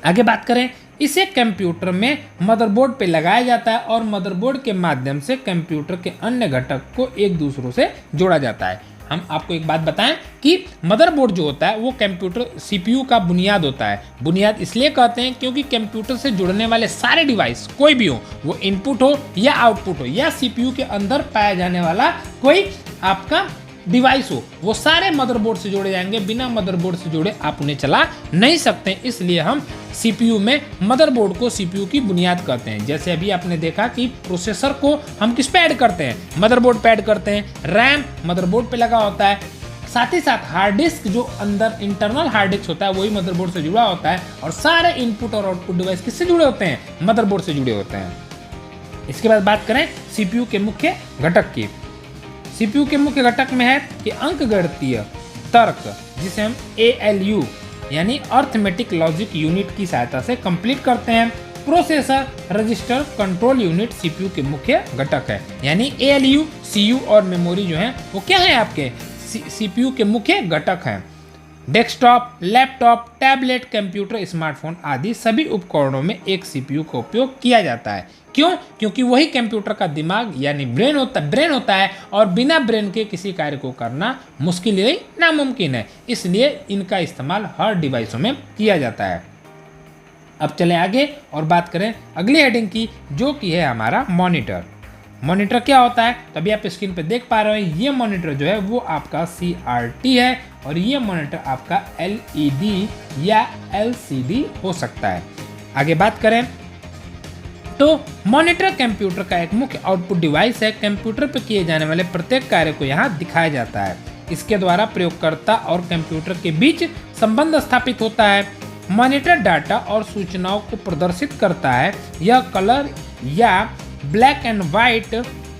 Speaker 1: आगे बात करें, इसे कंप्यूटर में मदरबोर्ड पे लगाया जाता है और मदरबोर्ड के माध्यम से कंप्यूटर के अन्य घटक को एक दूसरों से जोड़ा जाता है। हम आपको एक बात बताएं कि मदरबोर्ड जो होता है वो कंप्यूटर सीपीयू का बुनियाद होता है। बुनियाद इसलिए कहते हैं क्योंकि कंप्यूटर से जुड़ने वाले सारे डिवाइस कोई भी हो, वो इनपुट हो या आउटपुट हो या सीपीयू के अंदर पाया जाने वाला कोई आपका डिवाइस हो, वो सारे मदरबोर्ड से जोड़े जाएंगे। बिना मदरबोर्ड से जुड़े आप उन्हें चला नहीं सकते। इसलिए हम सीपीयू में मदरबोर्ड को सीपीयू की बुनियाद कहते हैं। जैसे अभी आपने देखा कि प्रोसेसर को हम किस पे ऐड करते हैं, मदरबोर्ड पे ऐड करते हैं। रैम मदरबोर्ड पे लगा होता है, साथ ही साथ हार्ड डिस्क जो अंदर इंटरनल हार्ड डिस्क होता है वही मदरबोर्ड से जुड़ा होता है। और सारे इनपुट और आउटपुट डिवाइस किससे जुड़े होते हैं, मदरबोर्ड से जुड़े होते हैं। इसके बाद बात करें सीपीयू के मुख्य घटक की। सीपीयू के मुख्य घटक में है कि अंकगणितीय तर्क, जिसे हम ALU यानी अर्थमेटिक लॉजिक यूनिट की सहायता से कंप्लीट करते हैं। Processor register control unit CPU के मुख्य घटक है। यानी ALU, CU और मेमोरी जो है वो क्या है, आपके सीपीयू के मुख्य घटक हैं। Desktop, laptop, tablet, computer, smartphone आदि सभी उपकरणों में एक सीपीयू का उपयोग किया जाता है। क्यों? क्योंकि वही कंप्यूटर का दिमाग यानी ब्रेन होता है और बिना ब्रेन के किसी कार्य को करना मुश्किल ही नामुमकिन है। इसलिए इनका इस्तेमाल हर डिवाइसों में किया जाता है। अब चलें आगे और बात करें अगली हेडिंग की, जो कि है हमारा मॉनिटर। मॉनिटर क्या होता है, तभी आप स्क्रीन पे देख पा रहे हो, ये मॉनिटर जो है वो आपका CRT है और ये मॉनिटर आपका LED या LCD हो सकता है। आगे बात करें तो मॉनिटर कंप्यूटर का एक मुख्य आउटपुट डिवाइस है। कंप्यूटर पर किए जाने वाले प्रत्येक कार्य को यहाँ दिखाया जाता है। इसके द्वारा प्रयोगकर्ता और कंप्यूटर के बीच संबंध स्थापित होता है। मॉनिटर डाटा और सूचनाओं को प्रदर्शित करता है। यह कलर या ब्लैक एंड वाइट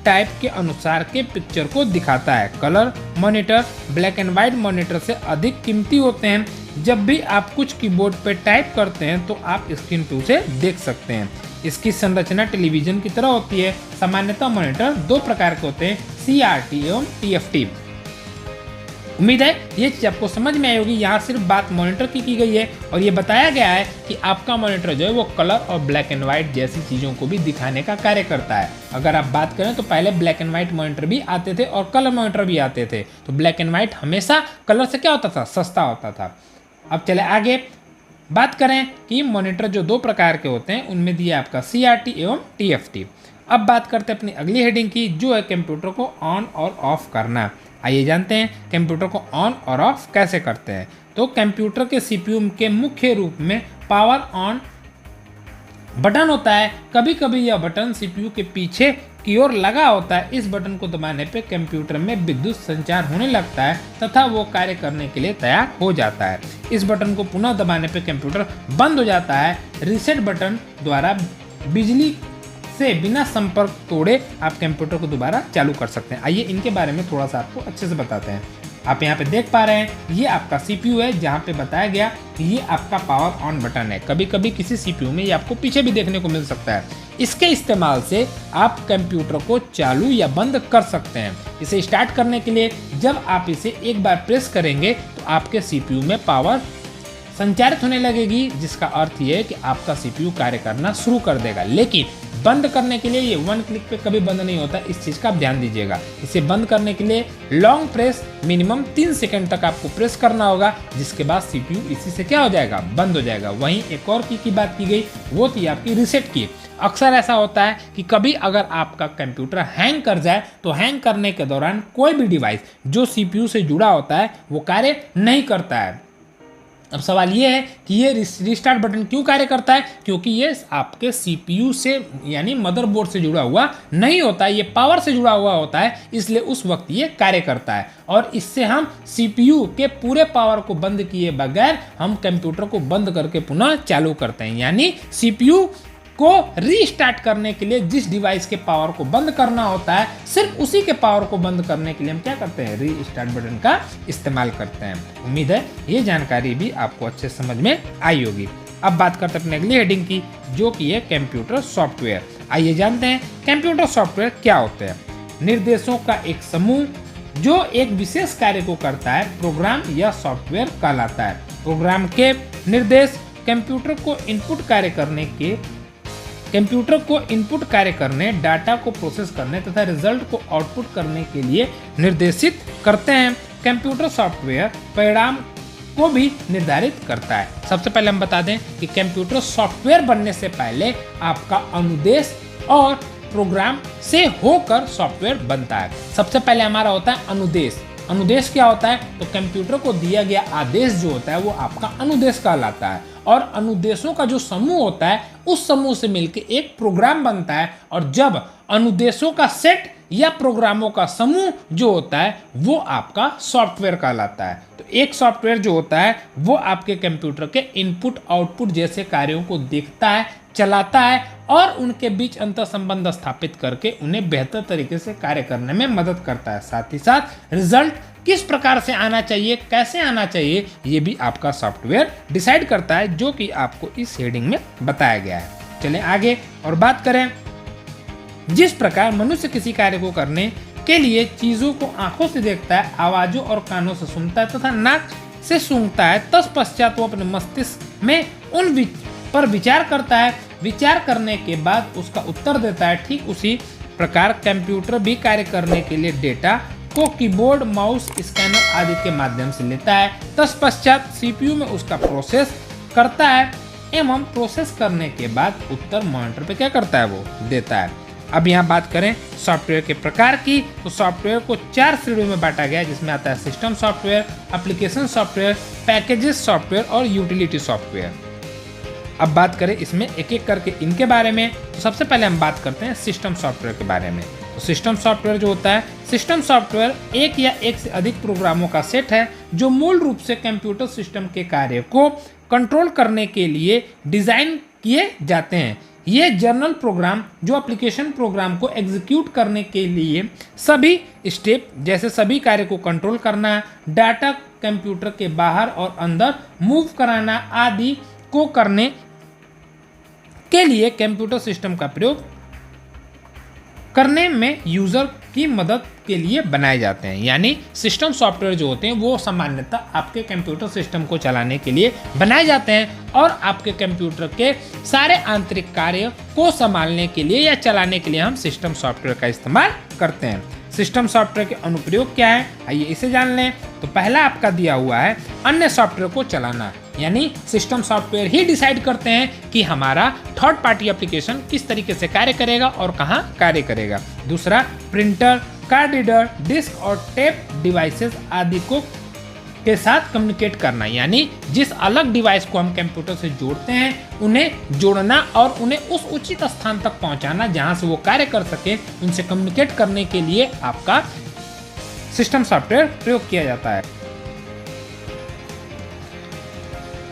Speaker 1: टाइप के अनुसार के पिक्चर को दिखाता है। Colour monitor black and white monitor से अधिक कीमती होते हैं। जब भी आप कुछ कीबोर्ड पर टाइप करते हैं तो आप स्क्रीन पर उसे देख सकते हैं। इसकी संरचना टेलीविजन की तरह होती है। सामान्यतः मॉनिटर दो प्रकार के होते हैं, CRT एवं TFT। उम्मीद है ये चीज़ आपको समझ में आई होगी। यहाँ सिर्फ बात मॉनिटर की गई है और ये बताया गया है कि आपका मॉनिटर जो है वो कलर और ब्लैक एंड व्हाइट जैसी चीज़ों को भी दिखाने का कार्य करता है। अगर आप बात करें तो पहले ब्लैक एंड व्हाइट मॉनिटर भी आते थे और कलर मॉनिटर भी आते थे, तो ब्लैक एंड व्हाइट हमेशा कलर से क्या होता था, सस्ता होता था। अब चले आगे बात करें कि मॉनिटर जो 2 प्रकार के होते हैं उनमें दिया आपका CRT एवं TFT। अब बात करते हैं अपनी अगली हेडिंग की, जो है कंप्यूटर को ऑन और ऑफ करना। आइए जानते हैं कंप्यूटर को ऑन और ऑफ कैसे करते हैं। तो कंप्यूटर के CPU के मुख्य रूप में पावर ऑन बटन होता है। कभी कभी यह बटन CPU के पीछे की ओर लगा होता है। इस बटन को दबाने पे कंप्यूटर में विद्युत संचार होने लगता है तथा वो कार्य करने के लिए तैयार हो जाता है। इस बटन को पुनः दबाने पे कंप्यूटर बंद हो जाता है। रीसेट बटन द्वारा बिजली से बिना संपर्क तोड़े आप कंप्यूटर को दोबारा चालू कर सकते हैं। आइए इनके बारे में थोड़ा सा आपको अच्छे से बताते हैं। आप यहाँ पे देख पा रहे हैं ये आपका CPU है, जहाँ पे बताया गया कि ये आपका पावर ऑन बटन है। कभी कभी किसी CPU में ये आपको पीछे भी देखने को मिल सकता है। इसके इस्तेमाल से आप कंप्यूटर को चालू या बंद कर सकते हैं। इसे स्टार्ट करने के लिए जब आप इसे एक बार प्रेस करेंगे तो आपके CPU में पावर संचारित होने लगेगी, जिसका अर्थ ये है कि आपका CPU कार्य करना शुरू कर देगा। लेकिन बंद करने के लिए ये 1 क्लिक पे कभी बंद नहीं होता, इस चीज़ का आप ध्यान दीजिएगा। इसे बंद करने के लिए लॉन्ग प्रेस मिनिमम 3 सेकंड तक आपको प्रेस करना होगा, जिसके बाद CPU इसी से क्या हो जाएगा, बंद हो जाएगा। वहीं एक और की बात की गई, वो थी आपकी रीसेट की। अक्सर ऐसा होता है कि कभी अगर आपका कंप्यूटर हैंग कर जाए तो हैंग करने के दौरान कोई भी डिवाइस जो CPU से जुड़ा होता है वो कार्य नहीं करता है। अब सवाल ये है कि ये रिस्टार्ट बटन क्यों कार्य करता है, क्योंकि ये आपके CPU से यानी मदरबोर्ड से जुड़ा हुआ नहीं होता है, ये पावर से जुड़ा हुआ होता है, इसलिए उस वक्त ये कार्य करता है। और इससे हम CPU के पूरे पावर को बंद किए बगैर हम कंप्यूटर को बंद करके पुनः चालू करते हैं। यानी CPU को रीस्टार्ट करने के लिए जिस डिवाइस के पावर को बंद करना होता है, सिर्फ उसी के पावर को बंद करने के लिए हम क्या करते हैं, रीस्टार्ट बटन का इस्तेमाल करते हैं। उम्मीद है ये जानकारी भी आपको अच्छे समझ में आई होगी। अब बात करते हैं अपने अगली हेडिंग की, जो कि है कंप्यूटर सॉफ्टवेयर। आइए जानते हैं कंप्यूटर सॉफ्टवेयर क्या होते हैं। निर्देशों का एक समूह जो एक विशेष कार्य को करता है, प्रोग्राम या सॉफ्टवेयर कहलाता है। प्रोग्राम के निर्देश कंप्यूटर को इनपुट कार्य करने, डाटा को प्रोसेस करने तथा रिजल्ट को आउटपुट करने के लिए निर्देशित करते हैं। कंप्यूटर सॉफ्टवेयर परिणाम को भी निर्धारित करता है। सबसे पहले हम बता दें कि कंप्यूटर सॉफ्टवेयर बनने से पहले आपका अनुदेश और प्रोग्राम से होकर सॉफ्टवेयर बनता है। सबसे पहले हमारा होता है अनुदेश। अनुदेश क्या होता है, तो कंप्यूटर को दिया गया आदेश जो होता है वो आपका अनुदेश कहलाता है। और अनुदेशों का जो समूह होता है उस समूह से मिलकर एक प्रोग्राम बनता है। और जब अनुदेशों का सेट या प्रोग्रामों का समूह जो होता है वो आपका सॉफ्टवेयर कहलाता है। तो एक सॉफ्टवेयर जो होता है वो आपके कंप्यूटर के इनपुट आउटपुट जैसे कार्यों को देखता है, चलाता है और उनके बीच अंतर संबंध स्थापित करके उन्हें बेहतर तरीके से कार्य करने में मदद करता है। साथ ही साथ रिजल्ट किस प्रकार से आना चाहिए, कैसे आना चाहिए, ये भी आपका सॉफ्टवेयर डिसाइड करता है, जो कि आपको इस हेडिंग में बताया गया है। चलें आगे और बात करें। जिस प्रकार मनुष्य किसी कार्य को करने के लिए चीजों को आंखों से देखता है, आवाजों और कानों से सुनता है तथा नाक से सूंघता है, तत्पश्चात वो अपने मस्तिष्क में उन पर विचार करता है। विचार करने के बाद उसका उत्तर देता है। ठीक उसी प्रकार कंप्यूटर भी कार्य करने के लिए डेटा को कीबोर्ड, माउस, स्कैनर आदि के माध्यम से लेता है। तत्पश्चात CPU में उसका प्रोसेस करता है एवं प्रोसेस करने के बाद उत्तर मॉनिटर पे क्या करता है, वो देता है। अब यहाँ बात करें सॉफ्टवेयर के प्रकार की, तो सॉफ्टवेयर को 4 श्रेणियों में बांटा गया है, जिसमें आता है system software, application software, packages software और यूटिलिटी सॉफ्टवेयर। अब बात करें इसमें एक एक करके इनके बारे में, तो सबसे पहले हम बात करते हैं सिस्टम सॉफ्टवेयर के बारे में। तो सिस्टम सॉफ्टवेयर जो होता है, सिस्टम सॉफ्टवेयर एक या एक से अधिक प्रोग्रामों का सेट है जो मूल रूप से कंप्यूटर सिस्टम के कार्य को कंट्रोल करने के लिए डिजाइन किए जाते हैं। ये जर्नल प्रोग्राम जो एप्लीकेशन प्रोग्राम को एग्जीक्यूट करने के लिए सभी स्टेप जैसे सभी कार्य को कंट्रोल करना, डाटा कंप्यूटर के बाहर और अंदर मूव कराना आदि को करने के लिए कंप्यूटर सिस्टम का प्रयोग करने में यूजर की मदद के लिए बनाए जाते हैं। यानी सिस्टम सॉफ्टवेयर जो होते हैं वो सामान्यतः आपके कंप्यूटर सिस्टम को चलाने के लिए बनाए जाते हैं और आपके कंप्यूटर के सारे आंतरिक कार्य को संभालने के लिए या चलाने के लिए हम सिस्टम सॉफ्टवेयर का इस्तेमाल करते हैं। सिस्टम सॉफ्टवेयर के अनुप्रयोग क्या है, आइए इसे जान लें। तो पहला आपका दिया हुआ है अन्य सॉफ्टवेयर को चलाना, यानी सिस्टम सॉफ्टवेयर ही डिसाइड करते हैं कि हमारा थर्ड पार्टी एप्लीकेशन किस तरीके से कार्य करेगा और कहाँ कार्य करेगा। दूसरा, प्रिंटर, कार्ड रीडर, डिस्क और टेप डिवाइसेस आदि को के साथ कम्युनिकेट करना, यानी जिस अलग डिवाइस को हम कंप्यूटर से जोड़ते हैं उन्हें जोड़ना और उन्हें उस उचित स्थान तक पहुंचाना जहां से वो कार्य कर सके, उनसे कम्युनिकेट करने के लिए आपका सिस्टम सॉफ्टवेयर प्रयोग किया जाता है।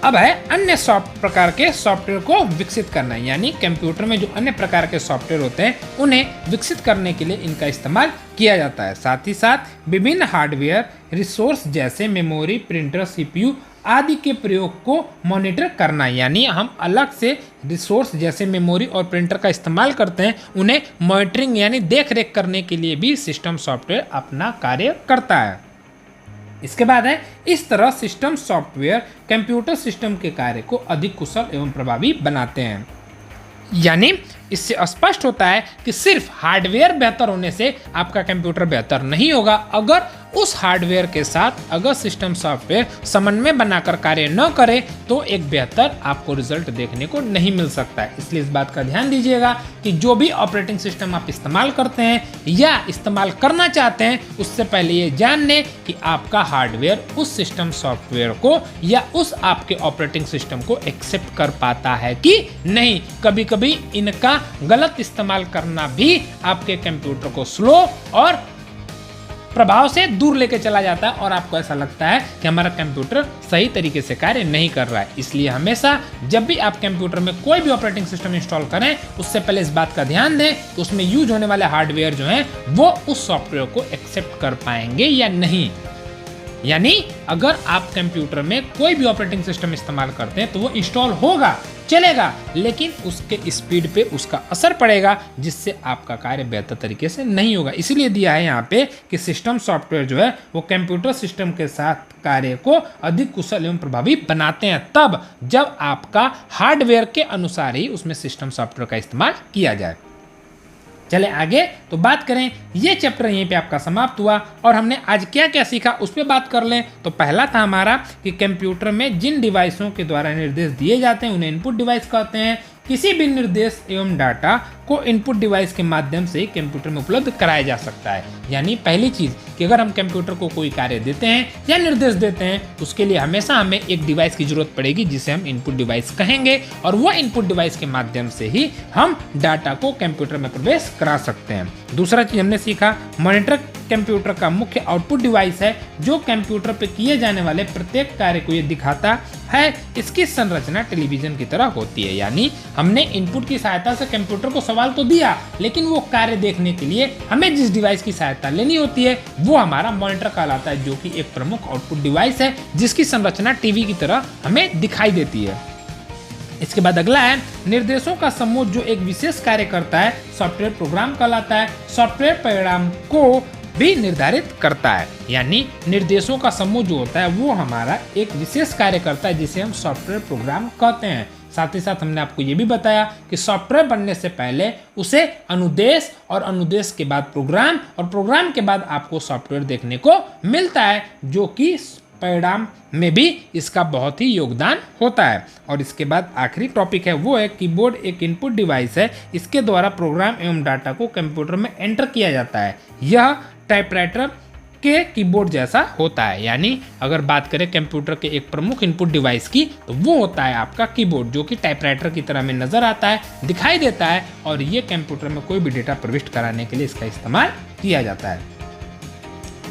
Speaker 1: अब है अन्य प्रकार के सॉफ्टवेयर को विकसित करना, यानी कंप्यूटर में जो अन्य प्रकार के सॉफ्टवेयर होते हैं उन्हें विकसित करने के लिए इनका इस्तेमाल किया जाता है। साथ ही साथ विभिन्न हार्डवेयर रिसोर्स जैसे मेमोरी, प्रिंटर, सीपीयू आदि के प्रयोग को मॉनिटर करना, यानी हम अलग से रिसोर्स जैसे मेमोरी और प्रिंटर का इस्तेमाल करते हैं, उन्हें मॉनिटरिंग यानी देख रेख करने के लिए भी सिस्टम सॉफ्टवेयर अपना कार्य करता है। इसके बाद है इस तरह सिस्टम सॉफ्टवेयर कंप्यूटर सिस्टम के कार्य को अधिक कुशल एवं प्रभावी बनाते हैं। यानी इससे स्पष्ट होता है कि सिर्फ हार्डवेयर बेहतर होने से आपका कंप्यूटर बेहतर नहीं होगा, अगर उस हार्डवेयर के साथ अगर सिस्टम सॉफ्टवेयर समन्वय बनाकर कार्य न करे तो एक बेहतर आपको रिजल्ट देखने को नहीं मिल सकता है। इसलिए इस बात का ध्यान दीजिएगा कि जो भी ऑपरेटिंग सिस्टम आप इस्तेमाल करते हैं या इस्तेमाल करना चाहते हैं उससे पहले ये जान लें कि आपका हार्डवेयर उस सिस्टम सॉफ्टवेयर को या उस आपके ऑपरेटिंग सिस्टम को एक्सेप्ट कर पाता है कि नहीं। कभी कभी इनका गलत इस्तेमाल करना भी आपके कंप्यूटर को स्लो और प्रभाव से दूर लेके चला जाता है और आपको ऐसा लगता है कि हमारा कंप्यूटर सही तरीके से कार्य नहीं कर रहा है। इसलिए हमेशा जब भी आप कंप्यूटर में कोई भी ऑपरेटिंग सिस्टम इंस्टॉल करें उससे पहले इस बात का ध्यान दें कि उसमें यूज होने वाले हार्डवेयर जो हैं वो उस सॉफ्टवेयर को एक्सेप्ट कर पाएंगे या नहीं। यानी अगर आप कंप्यूटर में कोई भी ऑपरेटिंग सिस्टम इस्तेमाल करते हैं तो वो इंस्टॉल होगा, चलेगा, लेकिन उसके स्पीड पे उसका असर पड़ेगा जिससे आपका कार्य बेहतर तरीके से नहीं होगा। इसीलिए दिया है यहाँ पे कि सिस्टम सॉफ्टवेयर जो है वो कंप्यूटर सिस्टम के साथ कार्य को अधिक कुशल एवं प्रभावी बनाते हैं तब जब आपका हार्डवेयर के अनुसार ही उसमें सिस्टम सॉफ्टवेयर का इस्तेमाल किया जाए। चले आगे तो बात करें, ये चैप्टर यहीं पे आपका समाप्त हुआ और हमने आज क्या क्या सीखा उस पर बात कर लें। तो पहला था हमारा कि कंप्यूटर में जिन डिवाइसों के द्वारा निर्देश दिए जाते हैं उन्हें इनपुट डिवाइस कहते हैं। किसी भी निर्देश एवं डाटा को इनपुट डिवाइस के माध्यम से कंप्यूटर में उपलब्ध कराया जा सकता है। यानी पहली चीज़ कि अगर हम कंप्यूटर को कोई कार्य देते हैं या निर्देश देते हैं उसके लिए हमेशा हमें एक डिवाइस की जरूरत पड़ेगी जिसे हम इनपुट डिवाइस कहेंगे और वह इनपुट डिवाइस के माध्यम से ही हम डाटा को कंप्यूटर में प्रवेश करा सकते हैं। दूसरा चीज़ हमने सीखा, मॉनिटर कंप्यूटर का मुख्य आउटपुट डिवाइस है जो कंप्यूटर पर किए जाने वाले प्रत्येक कार्य को ये दिखाता है। इसकी संरचना टेलीविजन की तरह होती है, यानी हमने इनपुट की सहायता से कंप्यूटर को सवाल तो दिया लेकिन वो कार्य देखने के लिए हमें जिस डिवाइस की सहायता लेनी होती है वो हमारा मॉनिटर कहलाता है, जो कि एक प्रमुख आउटपुट डिवाइस है जिसकी संरचना टीवी की तरह हमें दिखाई देती है। इसके बाद अगला है निर्देशों का समूह जो एक विशेष कार्य करता है, सॉफ्टवेयर प्रोग्राम कहलाता है। सॉफ्टवेयर परिणाम को भी निर्धारित करता है, यानी निर्देशों का समूह जो होता है वो हमारा एक विशेष कार्य करता है जिसे हम सॉफ्टवेयर प्रोग्राम कहते हैं। साथ ही साथ हमने आपको ये भी बताया कि सॉफ्टवेयर बनने से पहले उसे अनुदेश और अनुदेश के बाद प्रोग्राम और प्रोग्राम के बाद आपको सॉफ्टवेयर देखने को मिलता है, जो कि परिणाम में भी इसका बहुत ही योगदान होता है। और इसके बाद आखिरी टॉपिक है वो है कीबोर्ड एक इनपुट डिवाइस है, इसके द्वारा प्रोग्राम एवं डाटा को कंप्यूटर में एंटर किया जाता है। यह टाइपराइटर के कीबोर्ड जैसा होता है, यानी अगर बात करें कंप्यूटर के एक प्रमुख इनपुट डिवाइस की तो वो होता है आपका कीबोर्ड, जो कि टाइपराइटर की तरह में नजर आता है, दिखाई देता है और ये कंप्यूटर में कोई भी डेटा प्रविष्ट कराने के लिए इसका इस्तेमाल किया जाता है।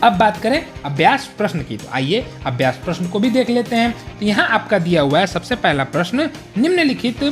Speaker 1: अब बात करें अभ्यास प्रश्न की, तो आइए अभ्यास प्रश्न को भी देख लेते हैं। तो यहाँ आपका दिया हुआ है सबसे पहला प्रश्न, निम्नलिखित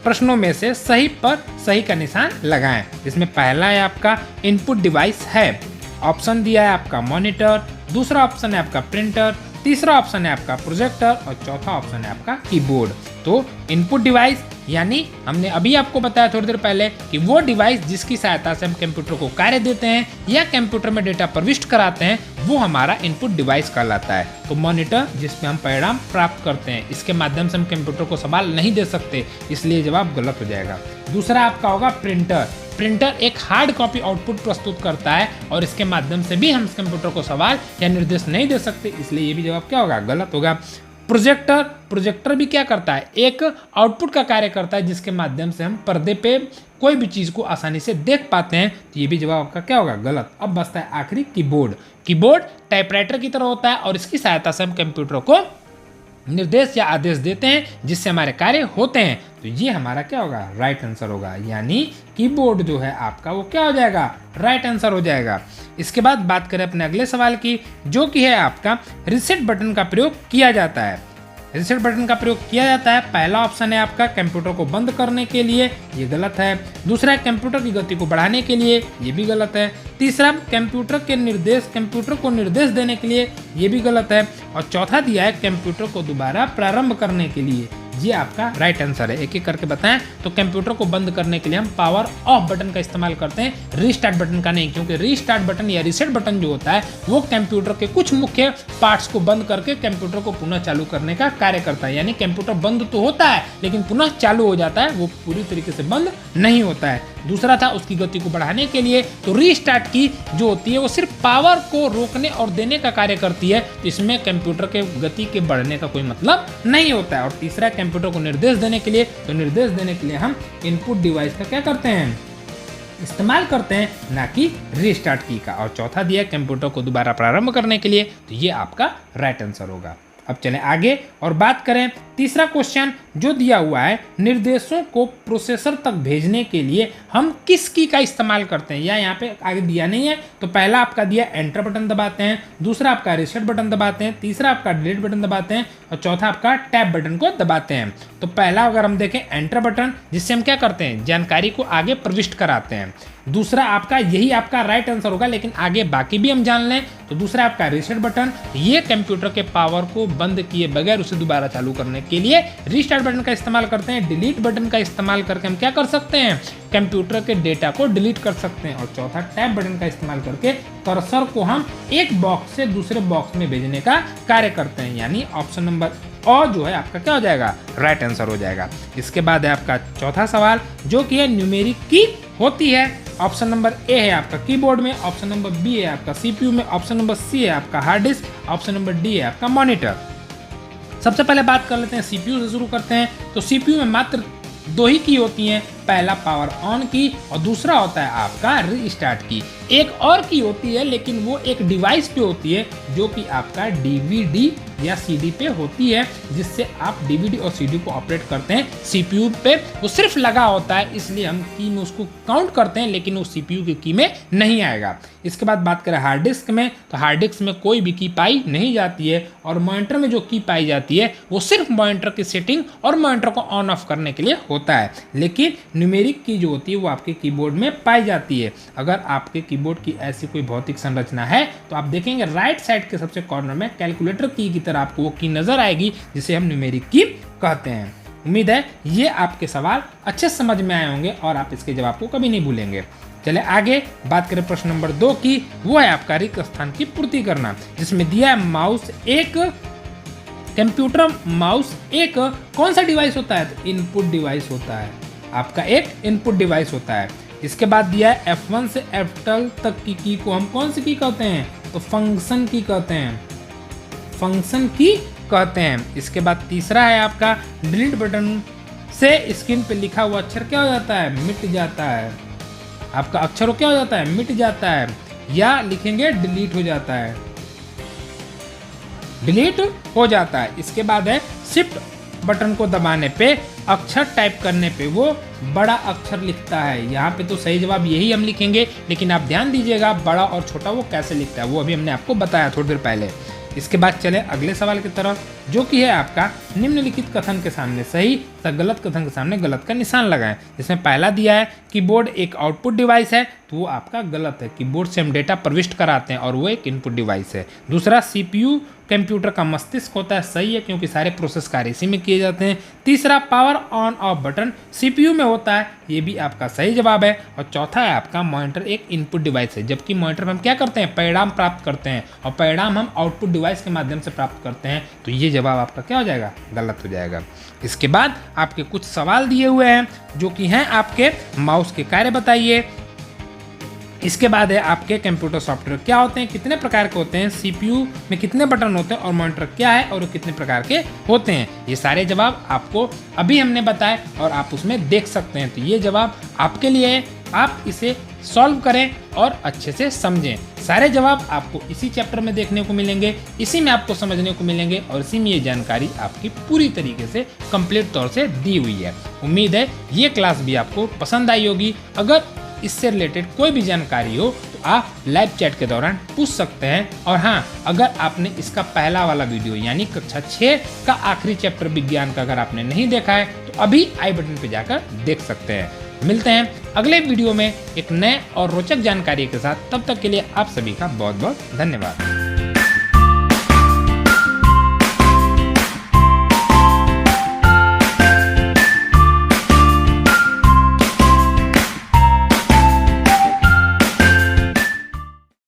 Speaker 1: प्रश्नों में से सही पर सही का निशान लगाएं। इसमें पहला है आपका इनपुट डिवाइस है, ऑप्शन दिया है आपका मॉनिटर, दूसरा ऑप्शन है आपका प्रिंटर, तीसरा ऑप्शन है आपका प्रोजेक्टर और चौथा ऑप्शन है आपका कीबोर्ड। तो इनपुट डिवाइस यानी हमने अभी आपको बताया थोड़ी देर पहले कि वो डिवाइस जिसकी सहायता से हम कंप्यूटर को कार्य देते हैं या कंप्यूटर में डेटा प्रविष्ट कराते हैं वो हमारा इनपुट डिवाइस कहलाता है। तो मॉनिटर जिसमें हम परिणाम प्राप्त करते हैं, इसके माध्यम से हम कंप्यूटर को सवाल नहीं दे सकते, इसलिए जवाब गलत हो जाएगा। दूसरा आपका होगा प्रिंटर। प्रिंटर एक हार्ड कॉपी आउटपुट प्रस्तुत करता है और इसके माध्यम से भी हम कंप्यूटर को सवाल या निर्देश नहीं दे सकते, इसलिए ये भी जवाब क्या होगा, गलत होगा। प्रोजेक्टर भी क्या करता है, एक आउटपुट का कार्य करता है जिसके माध्यम से हम पर्दे पे कोई भी चीज़ को आसानी से देख पाते हैं, तो ये भी जवाब आपका क्या होगा, गलत। अब बचता है आखिरी कीबोर्ड। कीबोर्ड टाइपराइटर की तरह होता है और इसकी सहायता से हम कंप्यूटर को निर्देश या आदेश देते हैं जिससे हमारे कार्य होते हैं। तो ये हमारा क्या होगा, राइट आंसर होगा, यानी कीबोर्ड जो है आपका वो क्या हो जाएगा, राइट आंसर हो जाएगा। इसके बाद बात करें अपने अगले सवाल की, जो कि है आपका रीसेट बटन का प्रयोग किया जाता है। रीसेट बटन का प्रयोग किया जाता है, पहला ऑप्शन है आपका कंप्यूटर को बंद करने के लिए, ये गलत है। दूसरा है कंप्यूटर की गति को बढ़ाने के लिए, ये भी गलत है। तीसरा कंप्यूटर को निर्देश देने के लिए, ये भी गलत है। और चौथा दिया है कंप्यूटर को दोबारा प्रारंभ करने के लिए, ये आपका राइट आंसर है। एक एक करके बताएं तो कंप्यूटर को बंद करने के लिए हम पावर ऑफ बटन का इस्तेमाल करते हैं, रीस्टार्ट बटन का नहीं, क्योंकि रीस्टार्ट बटन या रीसेट बटन जो होता है वो कंप्यूटर के कुछ मुख्य पार्ट्स को बंद करके कंप्यूटर को पुनः चालू करने का कार्य करता है। यानी कंप्यूटर बंद तो होता है लेकिन पुनः चालू हो जाता है, वो पूरी तरीके से बंद नहीं होता है। दूसरा था उसकी गति को बढ़ाने के लिए, तो रीस्टार्ट की जो होती है वो सिर्फ पावर को रोकने और देने का कार्य करती है, तो इसमें कंप्यूटर के गति के बढ़ने का कोई मतलब नहीं होता है। और तीसरा कंप्यूटर को निर्देश देने के लिए, तो निर्देश देने के लिए हम इनपुट डिवाइस का क्या करते हैं, इस्तेमाल करते हैं, ना कि रीस्टार्ट की का। और चौथा दिया कंप्यूटर को दोबारा प्रारंभ करने के लिए, तो ये आपका राइट आंसर होगा। अब चलें आगे और बात करें तीसरा क्वेश्चन जो दिया हुआ है, निर्देशों को प्रोसेसर तक भेजने के लिए हम किस की का इस्तेमाल करते हैं, या यहाँ पे आगे दिया नहीं है। तो पहला आपका दिया एंटर बटन दबाते हैं, दूसरा आपका रीसेट बटन दबाते हैं, तीसरा आपका डिलीट बटन दबाते हैं और चौथा आपका टैब बटन को दबाते हैं। तो पहला अगर हम देखें एंटर बटन, जिससे हम क्या करते हैं, जानकारी को आगे प्रविष्ट कराते हैं। दूसरा आपका यही आपका राइट आंसर होगा, लेकिन आगे बाकी भी हम जान लें तो दूसरा आपका रीसेट बटन, ये कंप्यूटर के पावर को बंद किए बगैर उसे दोबारा चालू करने के लिए रीस्टार्ट बटन का इस्तेमाल करते हैं। डिलीट बटन का इस्तेमाल करके हम क्या कर सकते हैं, कंप्यूटर के डेटा को डिलीट कर सकते हैं। और चौथा टैब बटन का इस्तेमाल करके कर्सर को हम एक बॉक्स से दूसरे बॉक्स में भेजने का कार्य करते हैं, यानी ऑप्शन नंबर और जो है आपका क्या हो जाएगा, राइट आंसर हो जाएगा। इसके बाद है आपका चौथा सवाल जो कि है न्यूमेरिक की होती है। ऑप्शन नंबर ए है आपका कीबोर्ड में, ऑप्शन नंबर बी है आपका सीपीयू में, ऑप्शन नंबर सी है आपका hard disk, option number D है आपका मॉनिटर। सबसे पहले बात कर लेते हैं सीपीयू से शुरू करते हैं। तो सीपीयू में मात्र दो ही की होती हैं, पहला पावर ऑन की और दूसरा होता है आपका रीस्टार्ट की। एक और की होती है लेकिन वो एक डिवाइस पे होती है जो कि आपका डीवीडी या सीडी पे होती है, जिससे आप डीवीडी और सीडी को ऑपरेट करते हैं। सीपीयू पे वो सिर्फ लगा होता है, इसलिए हम की में उसको काउंट करते हैं, लेकिन वो सीपीयू की की में नहीं आएगा। इसके बाद बात करें हार्ड डिस्क में, तो हार्ड डिस्क में कोई भी की पाई नहीं जाती है और मॉनिटर में जो की पाई जाती है वो सिर्फ मॉनिटर की सेटिंग और मॉनिटर को ऑन ऑफ करने के लिए होता है। लेकिन न्यूमेरिक की जो होती है वो आपके कीबोर्ड में पाई जाती है। अगर आपके कीबोर्ड की ऐसी कोई भौतिक संरचना है तो आप देखेंगे राइट साइड के सबसे कॉर्नर में कैलकुलेटर की तरह आपको वो की नजर आएगी, जिसे हम न्यूमेरिक की कहते हैं। उम्मीद है ये आपके सवाल अच्छे समझ में आए होंगे और आप इसके जवाब को कभी नहीं भूलेंगे। चले आगे बात करें प्रश्न नंबर 2 की, वो है आपका रिक्त स्थान की पूर्ति करना, जिसमें दिया है माउस एक कंप्यूटर माउस एक कौन सा डिवाइस होता है, तो इनपुट डिवाइस होता है, आपका एक इनपुट डिवाइस होता है। इसके बाद दिया है F1 से F12 तक की को हम कौन सी की कहते हैं, तो फंक्शन की कहते हैं, फंक्शन की कहते हैं। इसके बाद तीसरा है आपका डिलीट बटन से स्क्रीन पे लिखा हुआ अक्षर क्या हो जाता है, मिट जाता है, आपका अक्षर क्या हो जाता है, मिट जाता है, या लिखेंगे डिलीट हो जाता है, डिलीट हो जाता है। इसके बाद है शिफ्ट बटन को दबाने पे अक्षर टाइप करने पे वो बड़ा अक्षर लिखता है। यहाँ पे तो सही जवाब यही हम लिखेंगे, लेकिन आप ध्यान दीजिएगा बड़ा और छोटा वो कैसे लिखता है, वो अभी हमने आपको बताया थोड़ी देर पहले। इसके बाद चले अगले सवाल की तरफ, जो कि है आपका निम्नलिखित कथन के सामने सही तथा गलत कथन के सामने गलत का निशान लगाएं। जिसमें पहला दिया है कीबोर्ड एक आउटपुट डिवाइस है, तो वो आपका गलत है। कीबोर्ड से हम डेटा प्रविष्ट कराते हैं और वो एक इनपुट डिवाइस है। दूसरा, सीपीयू कंप्यूटर का मस्तिष्क होता है, सही है क्योंकि सारे प्रोसेस कार्य इसी में किए जाते हैं। तीसरा, power on off button CPU में होता है, ये भी आपका सही जवाब है। और चौथा है आपका मॉनिटर एक इनपुट डिवाइस है, जबकि मॉनिटर में हम क्या करते हैं, परिणाम प्राप्त करते हैं और परिणाम हम आउटपुट डिवाइस के माध्यम से प्राप्त करते हैं। तो ये जवाब आपका क्या हो जाएगा, गलत हो जाएगा। इसके बाद आपके कुछ सवाल दिए हुए हैं जो कि हैं आपके माउस के कार्य बताइए। इसके बाद है आपके कंप्यूटर सॉफ्टवेयर क्या होते हैं, कितने प्रकार के होते हैं, सीपीयू में कितने बटन होते हैं और मॉनिटर क्या है और वो कितने प्रकार के होते हैं। ये सारे जवाब आपको अभी हमने बताए और आप उसमें देख सकते हैं। तो ये जवाब आपके लिए है, आप इसे सॉल्व करें और अच्छे से समझें। सारे जवाब आपको इसी चैप्टर में देखने को मिलेंगे, इसी में आपको समझने को मिलेंगे और इसी में ये जानकारी आपकी पूरी तरीके से कंप्लीट तौर से दी हुई है। उम्मीद है ये क्लास भी आपको पसंद आई होगी। अगर इससे रिलेटेड कोई भी जानकारी हो तो आप लाइव चैट के दौरान पूछ सकते हैं। और हाँ, अगर आपने इसका पहला वाला वीडियो यानी कक्षा 6 का आखिरी चैप्टर विज्ञान का अगर आपने नहीं देखा है तो अभी आई बटन पे जाकर देख सकते हैं। मिलते हैं अगले वीडियो में एक नए और रोचक जानकारी के साथ। तब तक के लिए आप सभी का बहुत बहुत धन्यवाद।